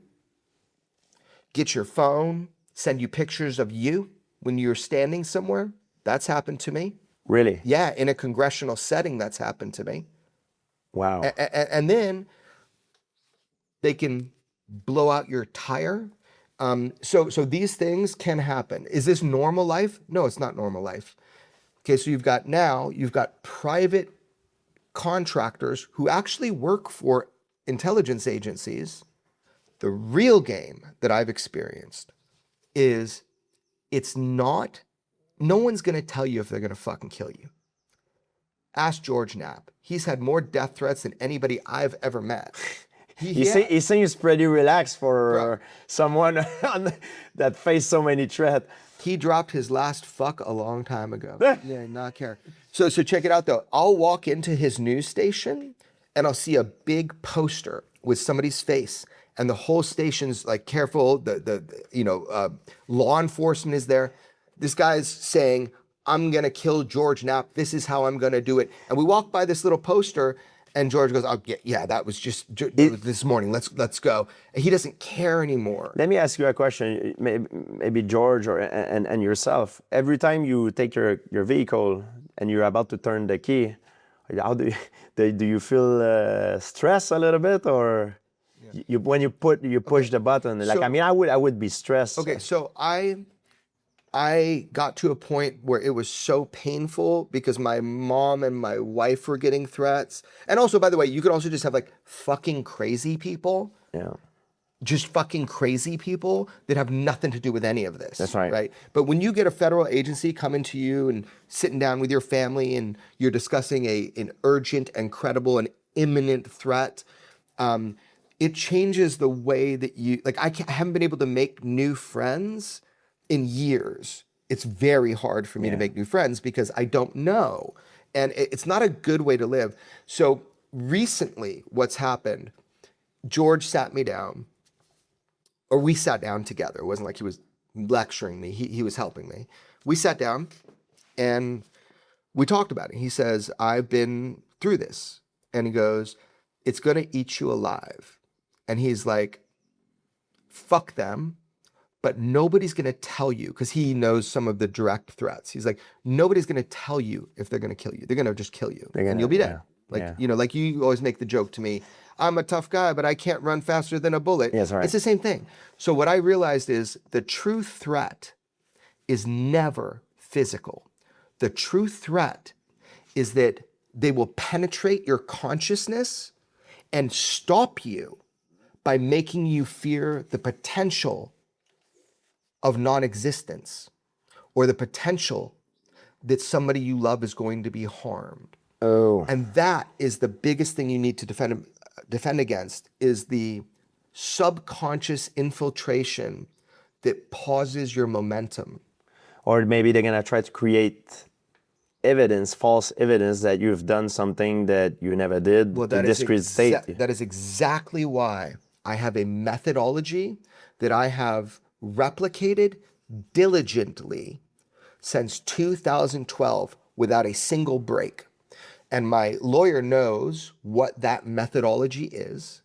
get your phone, send you pictures of you when you're standing somewhere. That's happened to me. Really? Yeah, in a congressional setting, that's happened to me. Wow. And then they can blow out your tire. So these things can happen. Is this normal life? No, it's not normal life. Okay, so you've got private contractors who actually work for intelligence agencies. The real game that I've experienced is no one's going to tell you if they're going to fucking kill you. Ask George Knapp. He's had more death threats than anybody I've ever met. He seems pretty relaxed for someone that faced so many threats. He dropped his last fuck a long time ago. Yeah, not care. So check it out though. I'll walk into his news station and I'll see a big poster with somebody's face, and the whole station's like, careful. Law enforcement is there. This guy's saying, I'm gonna kill George Knapp. This is how I'm gonna do it. And we walk by this little poster, and George goes, "Oh yeah, that was just this morning. Let's go." And he doesn't care anymore. Let me ask you a question. Maybe George and yourself. Every time you take your vehicle and you're about to turn the key, how do you feel stressed a little bit, or when you push the button? Like, So- I would be stressed. Okay, so I got to a point where it was so painful because my mom and my wife were getting threats. And also, by the way, you could also just have like fucking crazy people. Yeah. Just fucking crazy people that have nothing to do with any of this. That's right. Right? But when you get a federal agency coming to you and sitting down with your family and you're discussing an urgent and credible and imminent threat, it changes the way that you, like, I haven't been able to make new friends in years. It's very hard for me to make new friends because I don't know. And it's not a good way to live. So recently, what's happened, George sat me down, or we sat down together. It wasn't like he was lecturing me. He was helping me. We sat down and we talked about it. He says, I've been through this. And he goes, it's going to eat you alive. And he's like, fuck them. But nobody's going to tell you, because he knows some of the direct threats. He's like, nobody's going to tell you if they're going to kill you. They're going to just kill you, and you'll be dead. Like you always make the joke to me, I'm a tough guy, but I can't run faster than a bullet. Yes, right. It's the same thing. So what I realized is the true threat is never physical. The true threat is that they will penetrate your consciousness and stop you by making you fear the potential of non-existence, or the potential that somebody you love is going to be harmed. Oh. And that is the biggest thing you need to defend against, is the subconscious infiltration that pauses your momentum. Or maybe they're gonna try to create evidence, false evidence that you've done something that you never did to discredit. That is exactly why I have a methodology that I have replicated diligently since 2012 without a single break. And my lawyer knows what that methodology is,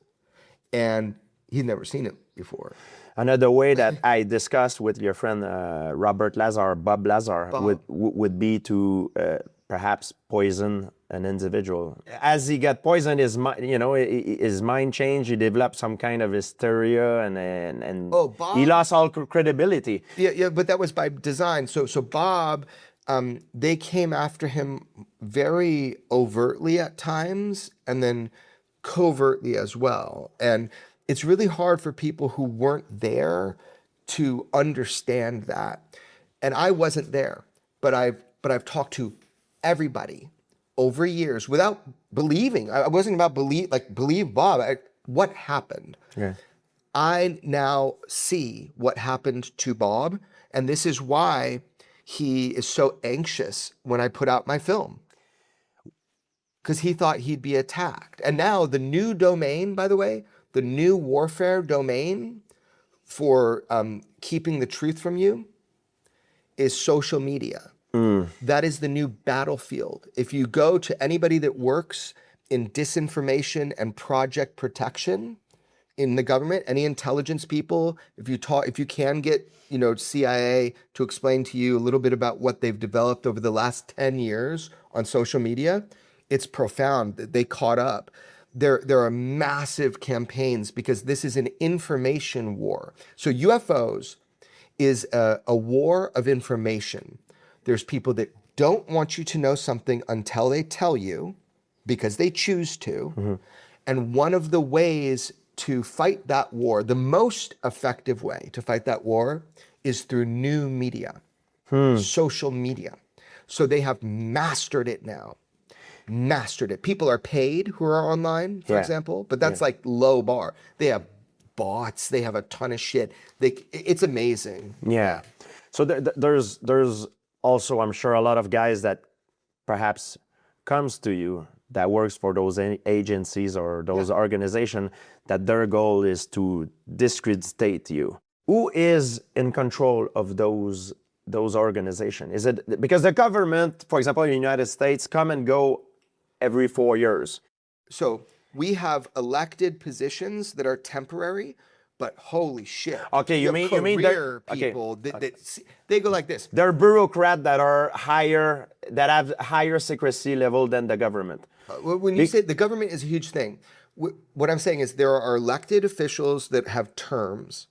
and he's never seen it before. Another way that I discussed with your friend Bob Lazar, would be to perhaps poison an individual. As he got poisoned, his mind changed. He developed some kind of hysteria, and he lost all credibility. Yeah, but that was by design. So Bob, they came after him very overtly at times, and then covertly as well. And it's really hard for people who weren't there to understand that. And I wasn't there, but I've talked to everybody over years without believing. I wasn't about believe Bob. What happened? Yeah. I now see what happened to Bob, and this is why he is so anxious when I put out my film, because he thought he'd be attacked. And now the new domain, by the way, the new warfare domain for keeping the truth from you is social media. That is the new battlefield. If you go to anybody that works in disinformation and project protection, in the government, any intelligence people, if you can get, CIA to explain to you a little bit about what they've developed over the last 10 years on social media, it's profound. They caught up. There are massive campaigns because this is an information war. So UFOs is a war of information. There's people that don't want you to know something until they tell you because they choose to. Mm-hmm. And one of the ways to fight that war, the most effective way to fight that war, is through new media, social media. So they have mastered it now. Mastered it. People are paid who are online, for example, but that's like low bar. They have bots. They have a ton of shit. It's amazing. Yeah. So there's also, I'm sure, a lot of guys that perhaps comes to you that works for those agencies or those organizations that their goal is to discredit you. Who is in control of those organizations? Is it because the government, for example, in the United States, come and go every 4 years? So we have elected positions that are temporary, but holy shit. Okay, you mean career people that they go like this. They're bureaucrats that are that have higher secrecy level than the government. When you say the government is a huge thing, what I'm saying is there are elected officials that have terms.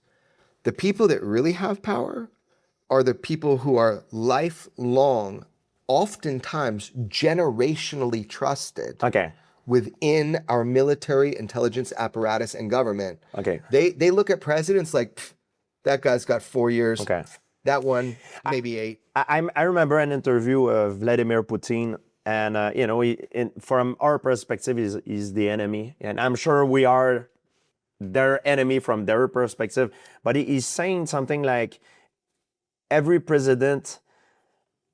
The people that really have power are the people who are lifelong, oftentimes generationally trusted. Okay. Within our military, intelligence apparatus, and government. Okay. They look at presidents like, that guy's got 4 years. Okay. That one, maybe 8. I remember an interview of Vladimir Putin, and from our perspective, he's the enemy, and I'm sure we are their enemy from their perspective. But he's saying something like, every president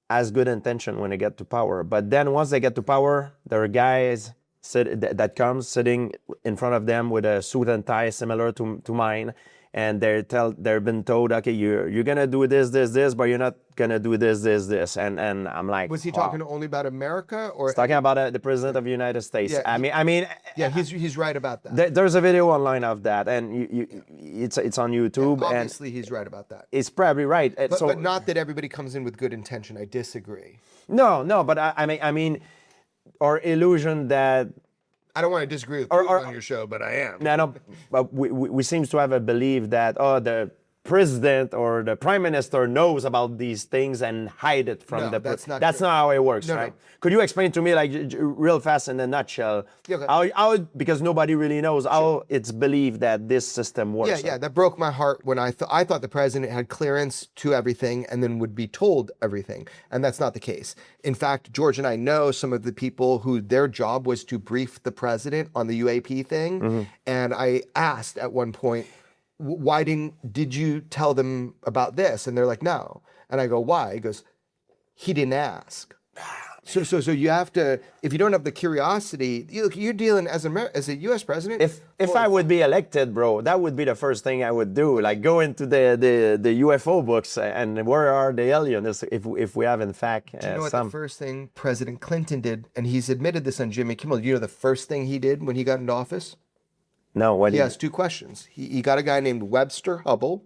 has good intention when they get to power, but then once they get to power, there are guys that comes sitting in front of them with a suit and tie similar to mine, and they're been told, okay, you're gonna do this, but you're not gonna do this, and I'm like, was he talking only about America, or he's talking about the president of the United States? Yeah, I mean, yeah, he's right about that. There's a video online of that, and it's on YouTube. Yeah, obviously, he's right about that. It's probably right, but not that everybody comes in with good intention. I disagree. No, but I mean, or illusion that. I don't want to disagree with you on your show, but I am. No, but we seem to have a belief that the president or the prime minister knows about these things and hide it from that's not how it works, No, right? no. Could you explain to me, like, real fast in a nutshell, Okay. how because nobody really knows how it's believed that this system works? Yeah, that broke my heart when I thought the president had clearance to everything and then would be told everything, and that's not the case. In fact, George and I know some of the people who their job was to brief the president on the UAP thing, and I asked at one point, why did you tell them about this? And they're like, no. And I go, why? He goes, he didn't ask. So you have to, if you don't have the curiosity, you're dealing as a U.S. president. If I would be elected, bro, that would be the first thing I would do. Like, go into the UFO books and where are the aliens if we have in fact Do you know what the first thing President Clinton did, and he's admitted this on Jimmy Kimmel, you know the first thing he did when he got into office? No, he has 2 questions. He got a guy named Webster Hubble.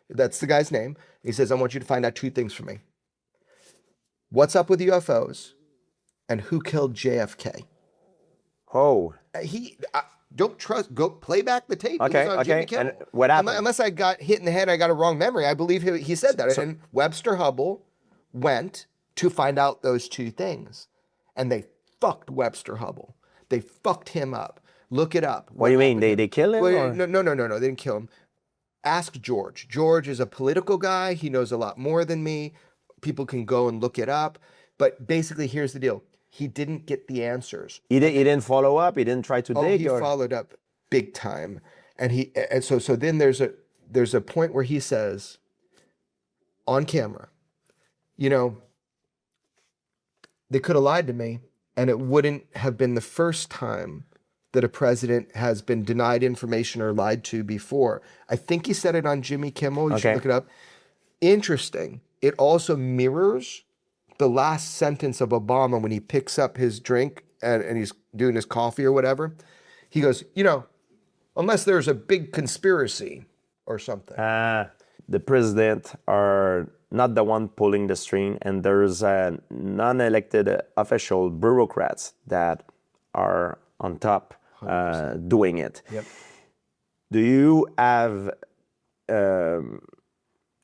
That's the guy's name. He says, I want you to find out 2 things for me. What's up with UFOs? And who killed JFK? Oh. Don't trust. Go play back the tape. Okay. And what happened? Unless I got hit in the head, I got a wrong memory. I believe he said that. And Webster Hubble went to find out those 2 things. And they fucked Webster Hubble. They fucked him up. Look it up. What do you mean? They kill him? Well, no. They didn't kill him. Ask George. George is a political guy. He knows a lot more than me. People can go and look it up. But basically, here's the deal. He didn't get the answers. He didn't follow up. He didn't try to dig. He followed up big time, and so then there's a point where he says, on camera, they could have lied to me, and it wouldn't have been the first time that a president has been denied information or lied to before. I think he said it on Jimmy Kimmel. You should look it up. Interesting. It also mirrors the last sentence of Obama when he picks up his drink and he's doing his coffee or whatever. He goes, Unless there's a big conspiracy or something. The president are not the one pulling the string, and there's non-elected official bureaucrats that are on top doing it. Yep. Do you have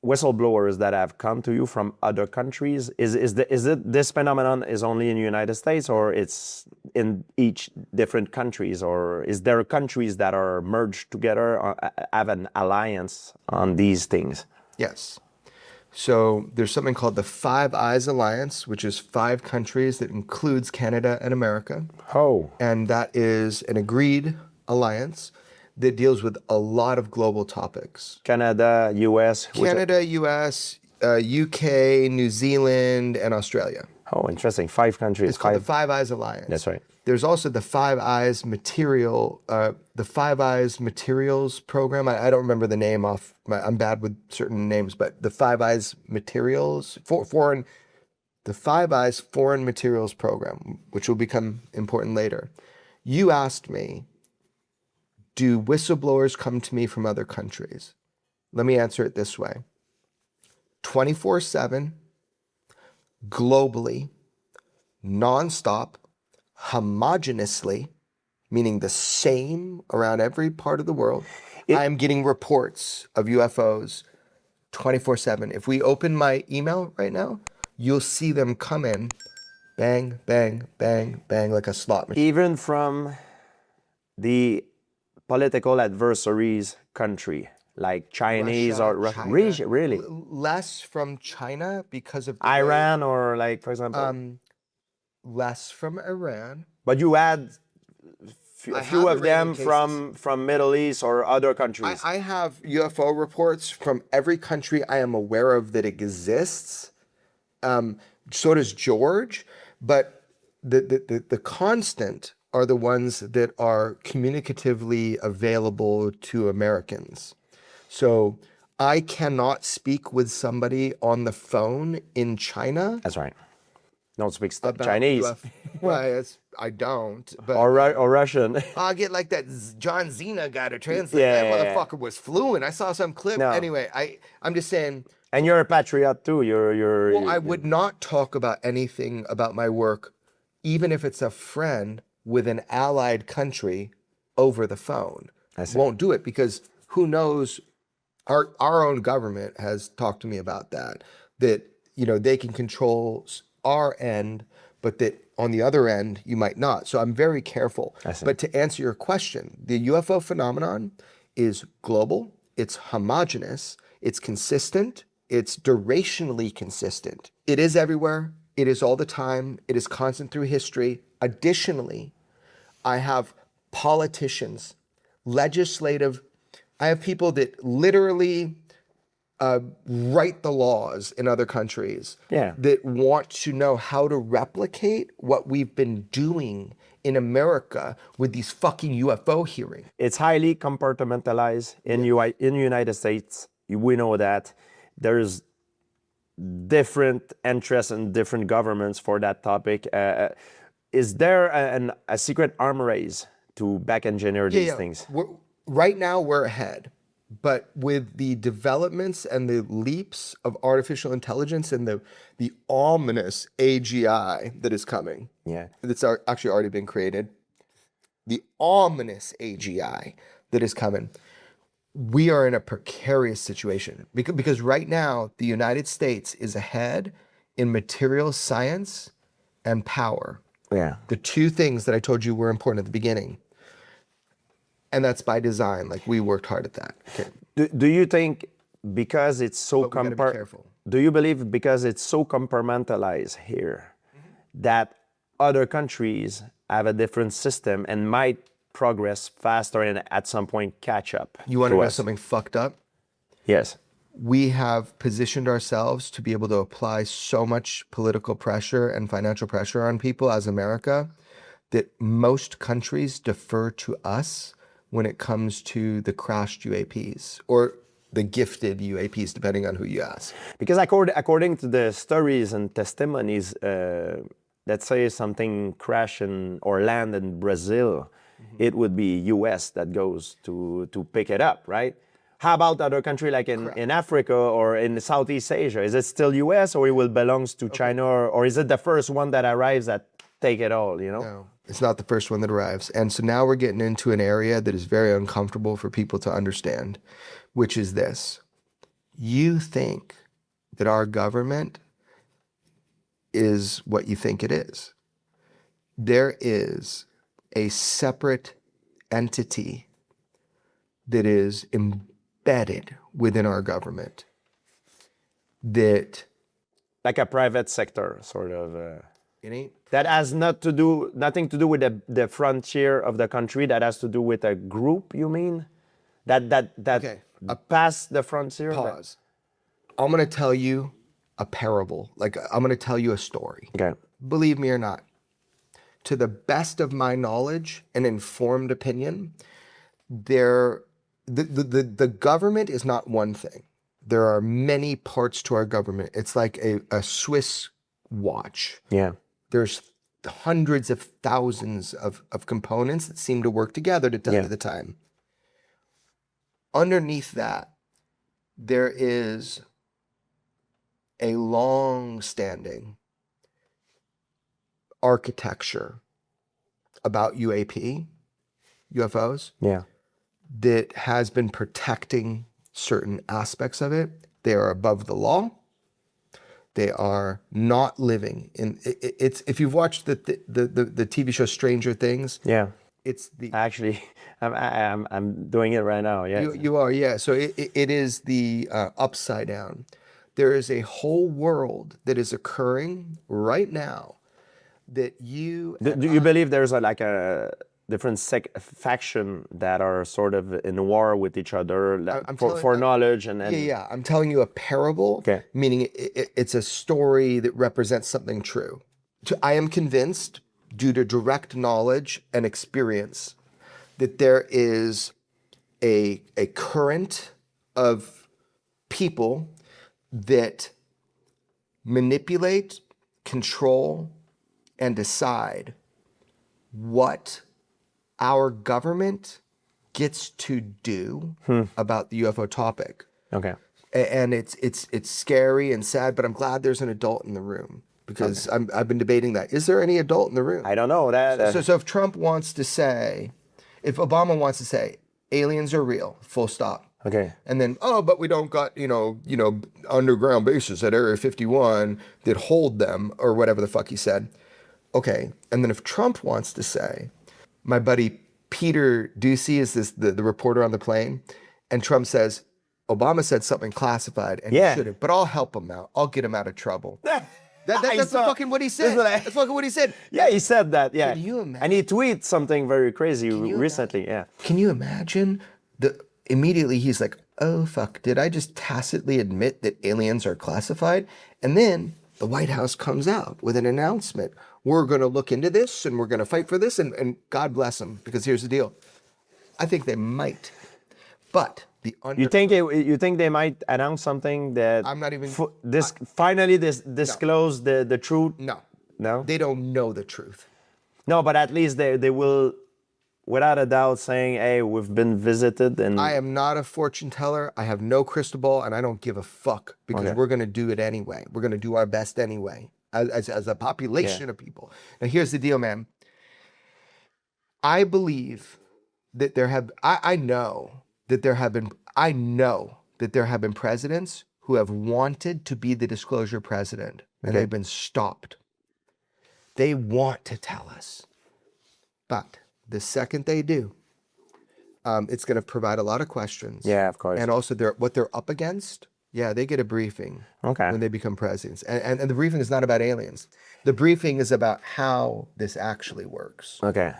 whistleblowers that have come to you from other countries? Is it this phenomenon is only in the United States, or it's in each different countries, or is there countries that are merged together or have an alliance on these things? Yes. So there's something called the Five Eyes Alliance, which is 5 countries that includes Canada and America. Oh. And that is an agreed alliance that deals with a lot of global topics. Canada, U.S. Canada, U.S., UK, New Zealand, and Australia. Oh, interesting. 5 countries. It's called the Five Eyes Alliance. That's right. There's also the Five Eyes Materials program. I don't remember the name off. I'm bad with certain names, but the Five Eyes Materials, the Five Eyes Foreign Materials program, which will become important later. You asked me, do whistleblowers come to me from other countries? Let me answer it this way. 24/7, globally, nonstop, homogeneously, meaning the same around every part of the world. I am getting reports of UFOs 24/7. If we open my email right now, you'll see them come in, bang, bang, bang, bang, like a slot machine. Even from the political adversaries country, like Chinese or China, really? Less from China because of Iran or like, for example? Less from Iran. But you had a few of them Iranian from Middle East or other countries. I have UFO reports from every country I am aware of that exists. So does George. But the constant are the ones that are communicatively available to Americans. So I cannot speak with somebody on the phone in China. That's right. Don't speak about Chinese. Well, I don't. But or Russian. I'll get like that John Cena guy to translate. Yeah, That yeah, motherfucker was fluent. I saw some clip. No. Anyway, I'm just saying. And you're a patriot too. You're. Well, I would not talk about anything about my work, even if it's a friend with an allied country, over the phone. I see. Won't do it because who knows? Our own government has talked to me about that. That they can control our end, but that on the other end you might not. So I'm very careful. But to answer your question, the UFO phenomenon is global. It's homogeneous. It's consistent. It's durationally consistent. It is everywhere. It is all the time. It is constant through history. Additionally, I have politicians, legislative. I have people that literally write the laws in other countries that want to know how to replicate what we've been doing in America with these fucking UFO hearings. It's highly compartmentalized in the United States. We know that there's different interests and different governments for that topic. Is there a secret arm race to back engineer these things? Right now we're ahead. But with the developments and the leaps of artificial intelligence and the ominous AGI that is coming, that's actually already been created, the ominous AGI that is coming, we are in a precarious situation. Because right now, the United States is ahead in material science and power. Yeah. The 2 things that I told you were important at the beginning. And that's by design. Like, we worked hard at that. Okay. Do you think because it's so do you believe because it's so compartmentalized here that other countries have a different system and might progress faster and at some point catch up? You want to know something fucked up? Yes. We have positioned ourselves to be able to apply so much political pressure and financial pressure on people as America that most countries defer to us when it comes to the crashed UAPs or the gifted UAPs, depending on who you ask. Because according to the stories and testimonies, let's say something crashed or land in Brazil, it would be U.S. that goes to pick it up, right? How about other country like in Africa or in Southeast Asia? Is it still U.S. or it will belongs to China, or is it the first one that arrives that take it all, you know? No, it's not the first one that arrives. And so now we're getting into an area that is very uncomfortable for people to understand, which is this. You think that our government is what you think it is. There is a separate entity that is embedded within our government that... Like a private sector, sort of. It ain't... That has nothing to do with the frontier of the country. That has to do with a group, you mean? That Okay. Past the frontier? Pause. I'm going to tell you a parable. Like, I'm going to tell you a story. Okay. Believe me or not, to the best of my knowledge and informed opinion, the government is not one thing. There are many parts to our government. It's like a Swiss watch. Yeah. There's hundreds of thousands of components that seem to work together to tell you the time. Underneath that, there is a long-standing architecture about UAP, UFOs, that has been protecting certain aspects of it. They are above the law. They are not living in it's. If you've watched the TV show Stranger Things, it's the actually I'm doing it right now. Yeah, you are, yeah. So it is the upside down. There is a whole world that is occurring right now that you... Do you believe there's like a different faction that are sort of in war with each other for knowledge and Yeah, I'm telling you a parable, meaning it's a story that represents something true. I am convinced, due to direct knowledge and experience, that there is a current of people that manipulate, control, and decide what our government gets to do about the UFO topic. Okay. And it's scary and sad, but I'm glad there's an adult in the room, because I've been debating that. Is there any adult in the room? I don't know. So if Trump wants to say, if Obama wants to say, aliens are real, full stop. Okay. And then, but we don't got, underground bases at Area 51 that hold them, or whatever the fuck he said. Okay. And then if Trump wants to say, my buddy Peter Ducey is the reporter on the plane, and Trump says, Obama said something classified and he shouldn't, but I'll help him out. I'll get him out of trouble. That's fucking what he said. That's fucking what he said. Yeah, he said that. Yeah. Can you imagine? And he tweeted something very crazy recently. Yeah. Can you imagine immediately he's like, oh fuck, did I just tacitly admit that aliens are classified? And then the White House comes out with an announcement. We're going to look into this and we're going to fight for this, and God bless them, because here's the deal. I think they might, but you think they might announce something that I'm not even disclose the truth? No, they don't know the truth. No, but at least they will, without a doubt, saying, hey, we've been visited. And I am not a fortune teller. I have no crystal ball, and I don't give a fuck, because we're going to do it anyway. We're going to do our best anyway as a population of people. Now, here's the deal, man. I believe that I know that there have been presidents who have wanted to be the disclosure president, and they've been stopped. They want to tell us, but the second they do, it's going to provide a lot of questions. Yeah, of course. And also what they're up against. Yeah, they get a briefing when they become presidents. And the briefing is not about aliens. The briefing is about how this actually works. Okay.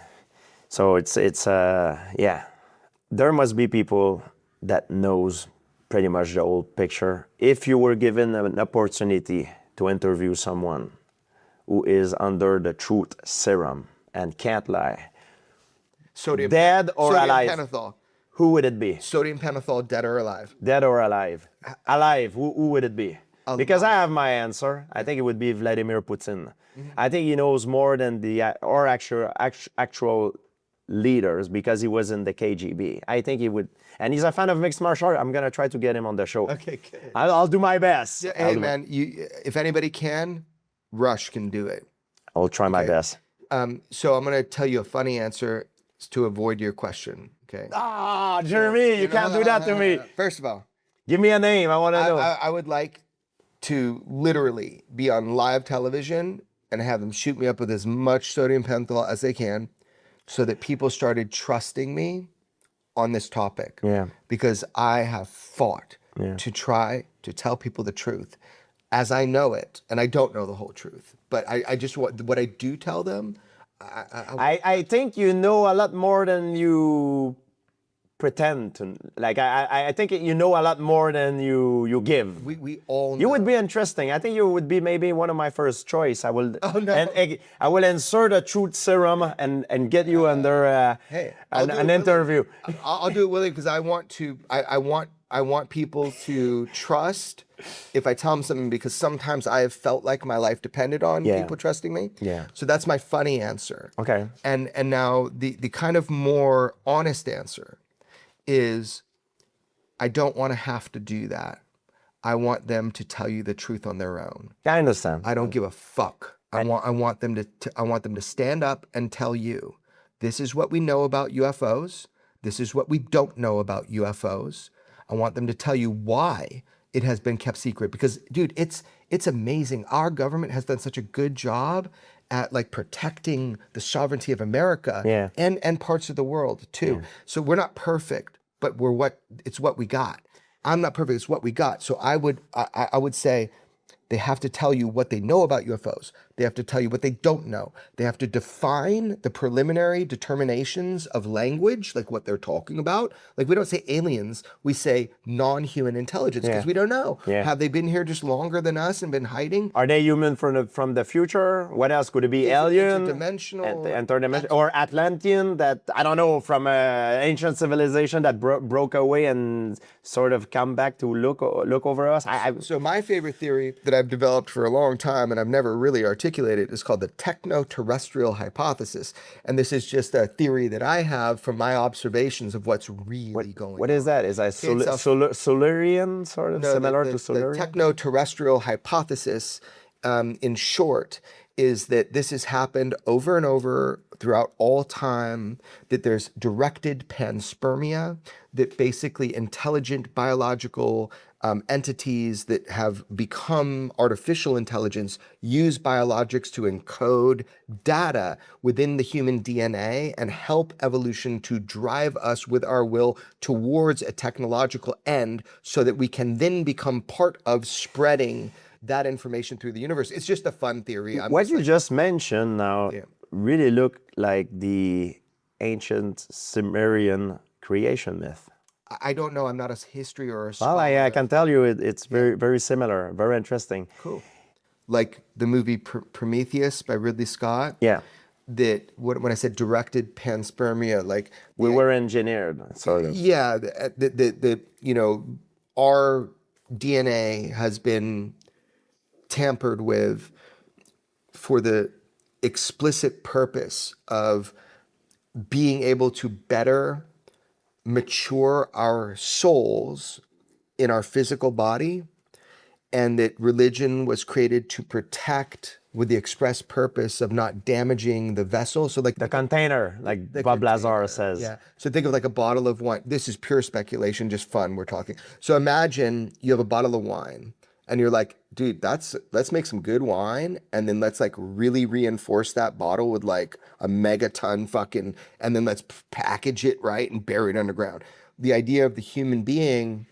So it's there must be people that knows pretty much the whole picture. If you were given an opportunity to interview someone who is under the truth serum and can't lie, dead or alive, pentothal. Who would it be? Sodium pentothal, dead or alive? Dead or alive? Alive, who would it be? Because I have my answer. I think it would be Vladimir Putin. I think he knows more than the actual leaders because he was in the KGB. I think he would, and he's a fan of mixed martial arts. I'm gonna try to get him on the show. Okay, good. I'll do my best. Yeah, hey, man, if anybody can, Rush can do it. I'll try my best. So I'm going to tell you a funny answer to avoid your question, okay? Ah, Jeremy, you can't do that to me. First of all, Give me a name. I want to know. I would like to literally be on live television and have them shoot me up with as much sodium pentothal as they can so that people started trusting me on this topic. Yeah. Because I have fought to try to tell people the truth as I know it, and I don't know the whole truth. But I just what I do tell them. I think you know a lot more than you pretend to. Like I think you know a lot more than you give. We all know. You would be interesting. I think you would be maybe one of my first choice. I will. Oh, no. And I will insert a truth serum and get you under an interview. I'll do it, Willie, because I want to. I want people to trust if I tell them something, because sometimes I have felt like my life depended on people trusting me. Yeah. So that's my funny answer. Okay. And now the kind of more honest answer is I don't want to have to do that. I want them to tell you the truth on their own. I understand. I don't give a fuck. I want them to stand up and tell you, this is what we know about UFOs. This is what we don't know about UFOs. I want them to tell you why it has been kept secret. Because, dude, it's amazing. Our government has done such a good job at like protecting the sovereignty of America and parts of the world too. Yeah. So we're not perfect, but it's what we got. I'm not perfect, it's what we got. So I would say they have to tell you what they know about UFOs. They have to tell you what they don't know. They have to define the preliminary determinations of language, like what they're talking about. Like we don't say aliens, we say non-human intelligence because we don't know. Yeah. Have they been here just longer than us and been hiding? Are they human from the future? What else could it be? Alien? Interdimensional? Or Atlantean that, I don't know, from an ancient civilization that broke away and sort of come back to look over us? So my favorite theory that I've developed for a long time and I've never really articulated is called the technoterrestrial hypothesis. And this is just a theory that I have from my observations of what's really going on. What is that? Is that Solarian, sort of similar to Solarian? The technoterrestrial hypothesis, in short, is that this has happened over and over throughout all time, that there's directed panspermia, that basically intelligent biological entities that have become artificial intelligence use biologics to encode data within the human DNA and help evolution to drive us with our will towards a technological end so that we can then become part of spreading that information through the universe. It's just a fun theory. What you just mentioned now really look like the ancient Sumerian creation myth. I don't know. I'm not a history or a scholar. Well, I can tell you it's very similar, very interesting. Cool. Like the movie Prometheus by Ridley Scott. Yeah. That when I said directed panspermia, like we were engineered, sort of. Yeah. The our DNA has been tampered with for the explicit purpose of being able to better mature our souls in our physical body, and that religion was created to protect with the express purpose of not damaging the vessel. So like the container, like Bob Lazar says. Yeah. So think of like a bottle of wine. This is pure speculation, just fun, we're talking. So imagine you have a bottle of wine and you're like, dude, let's make some good wine, and then let's like really reinforce that bottle with like a megaton fucking, and then let's package it right and bury it underground. The idea of the human being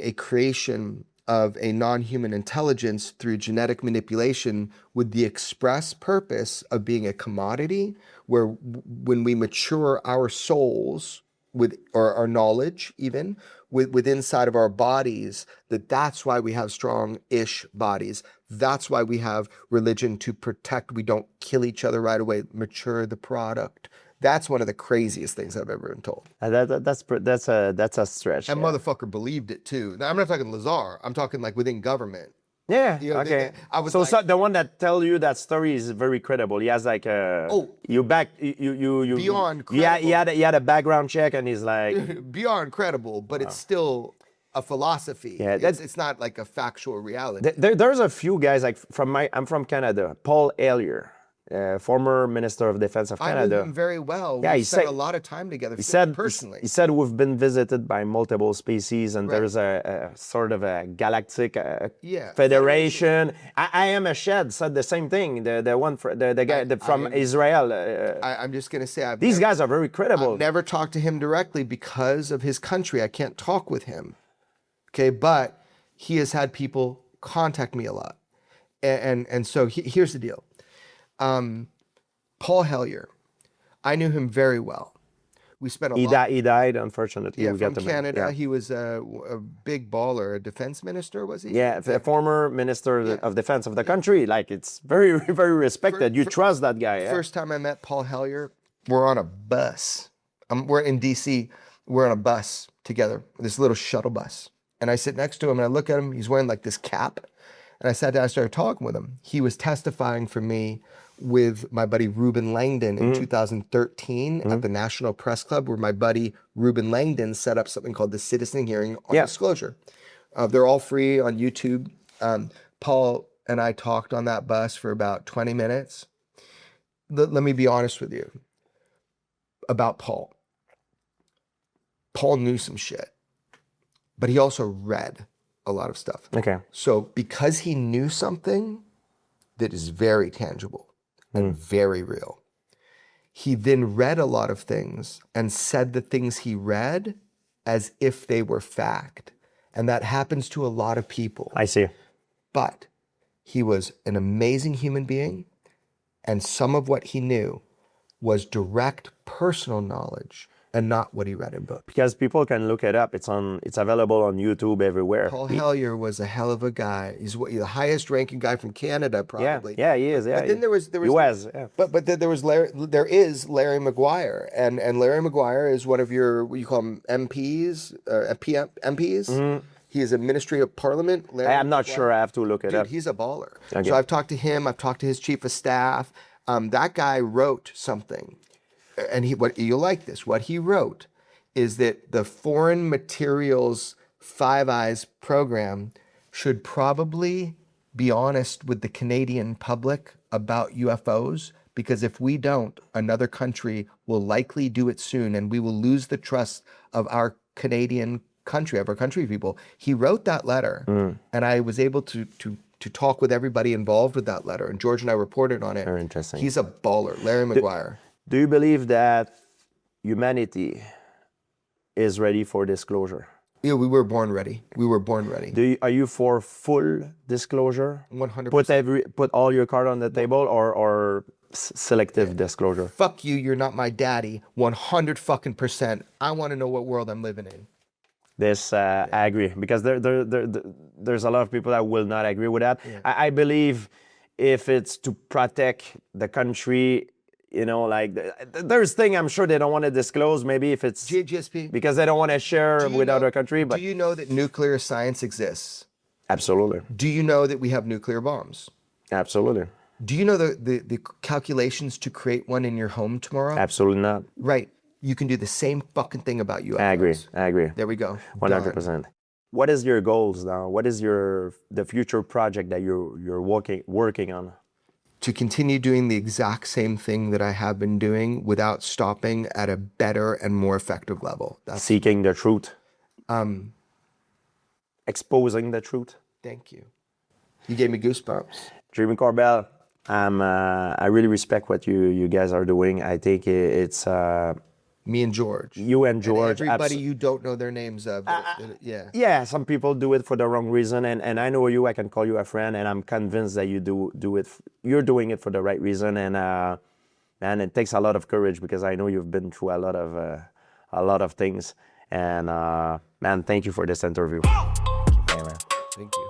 a creation of a non-human intelligence through genetic manipulation with the express purpose of being a commodity, where when we mature our souls or our knowledge even with inside of our bodies, that's why we have strong-ish bodies. That's why we have religion to protect. We don't kill each other right away, mature the product. That's one of the craziest things I've ever been told. That's a stretch. That motherfucker believed it too. Now, I'm not talking Lazar. I'm talking like within government. Yeah. You know, Okay. I was so, like, so the one that tell you that story is very credible. He has like a. Oh. You Beyond Yeah. credible. He had a background check, and he's like. beyond credible, but it's still a philosophy. Yeah, It's not like a factual reality. There's a few guys like I'm from Canada. Paul Hellyer, former Minister of Defense of I Canada. knew him very well. Yeah, We he spent said- a lot of time together He said personally. He said we've been visited by multiple species, and Right. there's a sort of a galactic Yeah, federation. I am a shed said the same thing. The one the guy from Israel. I'm just going to say, These guys are very credible. I've never talked to him directly because of his country. I can't talk with him. Okay, but he has had people contact me a lot. And so here's the deal. Paul Hellyer, I knew him very well. We spent a lot. He died, unfortunately. Yeah, we from got to Canada. Yeah. He was a big baller, a defense minister, was he? Yeah, a former minister of defense of the country. Like, it's very, very respected. You trust that guy. Yeah? First time I met Paul Hellyer, we're on a bus. We're in D.C. We're on a bus together, this little shuttle bus. And I sit next to him and I look at him. He's wearing like this cap. And I sat down and started talking with him. He was testifying for me with my buddy Ruben Langdon in 2013 at the National Press Club, where my buddy Ruben Langdon set up something called the Citizen Hearing on Disclosure. They're all free on YouTube. Paul and I talked on that bus for about 20 minutes. Let me be honest with you about Paul. Paul knew some shit, but he also read a lot of stuff. Okay. So because he knew something that is very tangible and very real, he then read a lot of things and said the things he read as if they were fact. And that happens to a lot of people. I see. But he was an amazing human being, and some of what he knew was direct personal knowledge and not what he read in books. Because people can look it up. It's available on YouTube everywhere. Paul Hellyer was a hell of a guy. He's the highest ranking guy from Canada, probably. Yeah, he is. Yeah. But then there was US, yeah. But then there is Larry Maguire, and Larry Maguire is one of your, what you call them, MPs, MPs. He is a Ministry of Parliament. Larry I'm not Maguire. sure. I have to look it Dude, up. he's a baller. Okay. So I've talked to him. I've talked to his chief of staff. That guy wrote something, and you'll like this. What he wrote is that the Foreign Materials Five Eyes program should probably be honest with the Canadian public about UFOs, because if we don't, another country will likely do it soon, and we will lose the trust of our Canadian country, of our country people. He wrote that letter, and I was able to talk with everybody involved with that letter, and George and I reported on it. Very interesting. He's a baller, Larry Maguire. Do you believe that humanity is ready for disclosure? Yeah, we were born ready. We were born ready. Are you for full disclosure? 100%. Put all your card on the table, or selective disclosure? Fuck you, you're not my daddy. 100%. I want to know what world I'm living in. This, I agree, because there's a lot of people that will not agree with that. Yeah. I believe if it's to protect the country, like there's thing I'm sure they don't want to disclose. Maybe if it's GSP. because they don't want to share with other country. But do you know that nuclear science exists? Absolutely, Do you know that we have nuclear bombs? absolutely, Do you know the calculations to create one in your home tomorrow? absolutely not. Right. You can do the same fucking thing about UFOs. I agree. There we go. 100%. What is your goals now? What is the future project that you're working on? To continue doing the exact same thing that I have been doing without stopping at a better and more effective level. That's Seeking the truth. Exposing the truth. Thank you. You gave me goosebumps. Jeremy Corbell, I really respect what you guys are doing. I think it's Me and George. you and George. Everybody you don't know their names of. Yeah. Yeah, some people do it for the wrong reason, and I know you. I can call you a friend, and I'm convinced that you do it. You're doing it for the right reason, and man, it takes a lot of courage, because I know you've been through a lot of things. And man, thank you for this interview. Yeah, man. Thank you.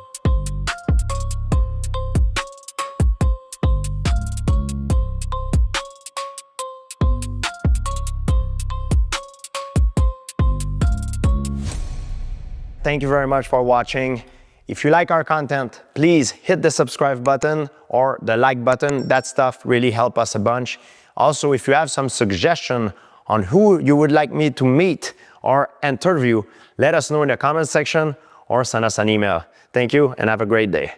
Thank you very much for watching. If you like our content, please hit the subscribe button or the like button. That stuff really helps us a bunch. Also, if you have some suggestion on who you would like me to meet or interview, let us know in the comment section or send us an email. Thank you and have a great day.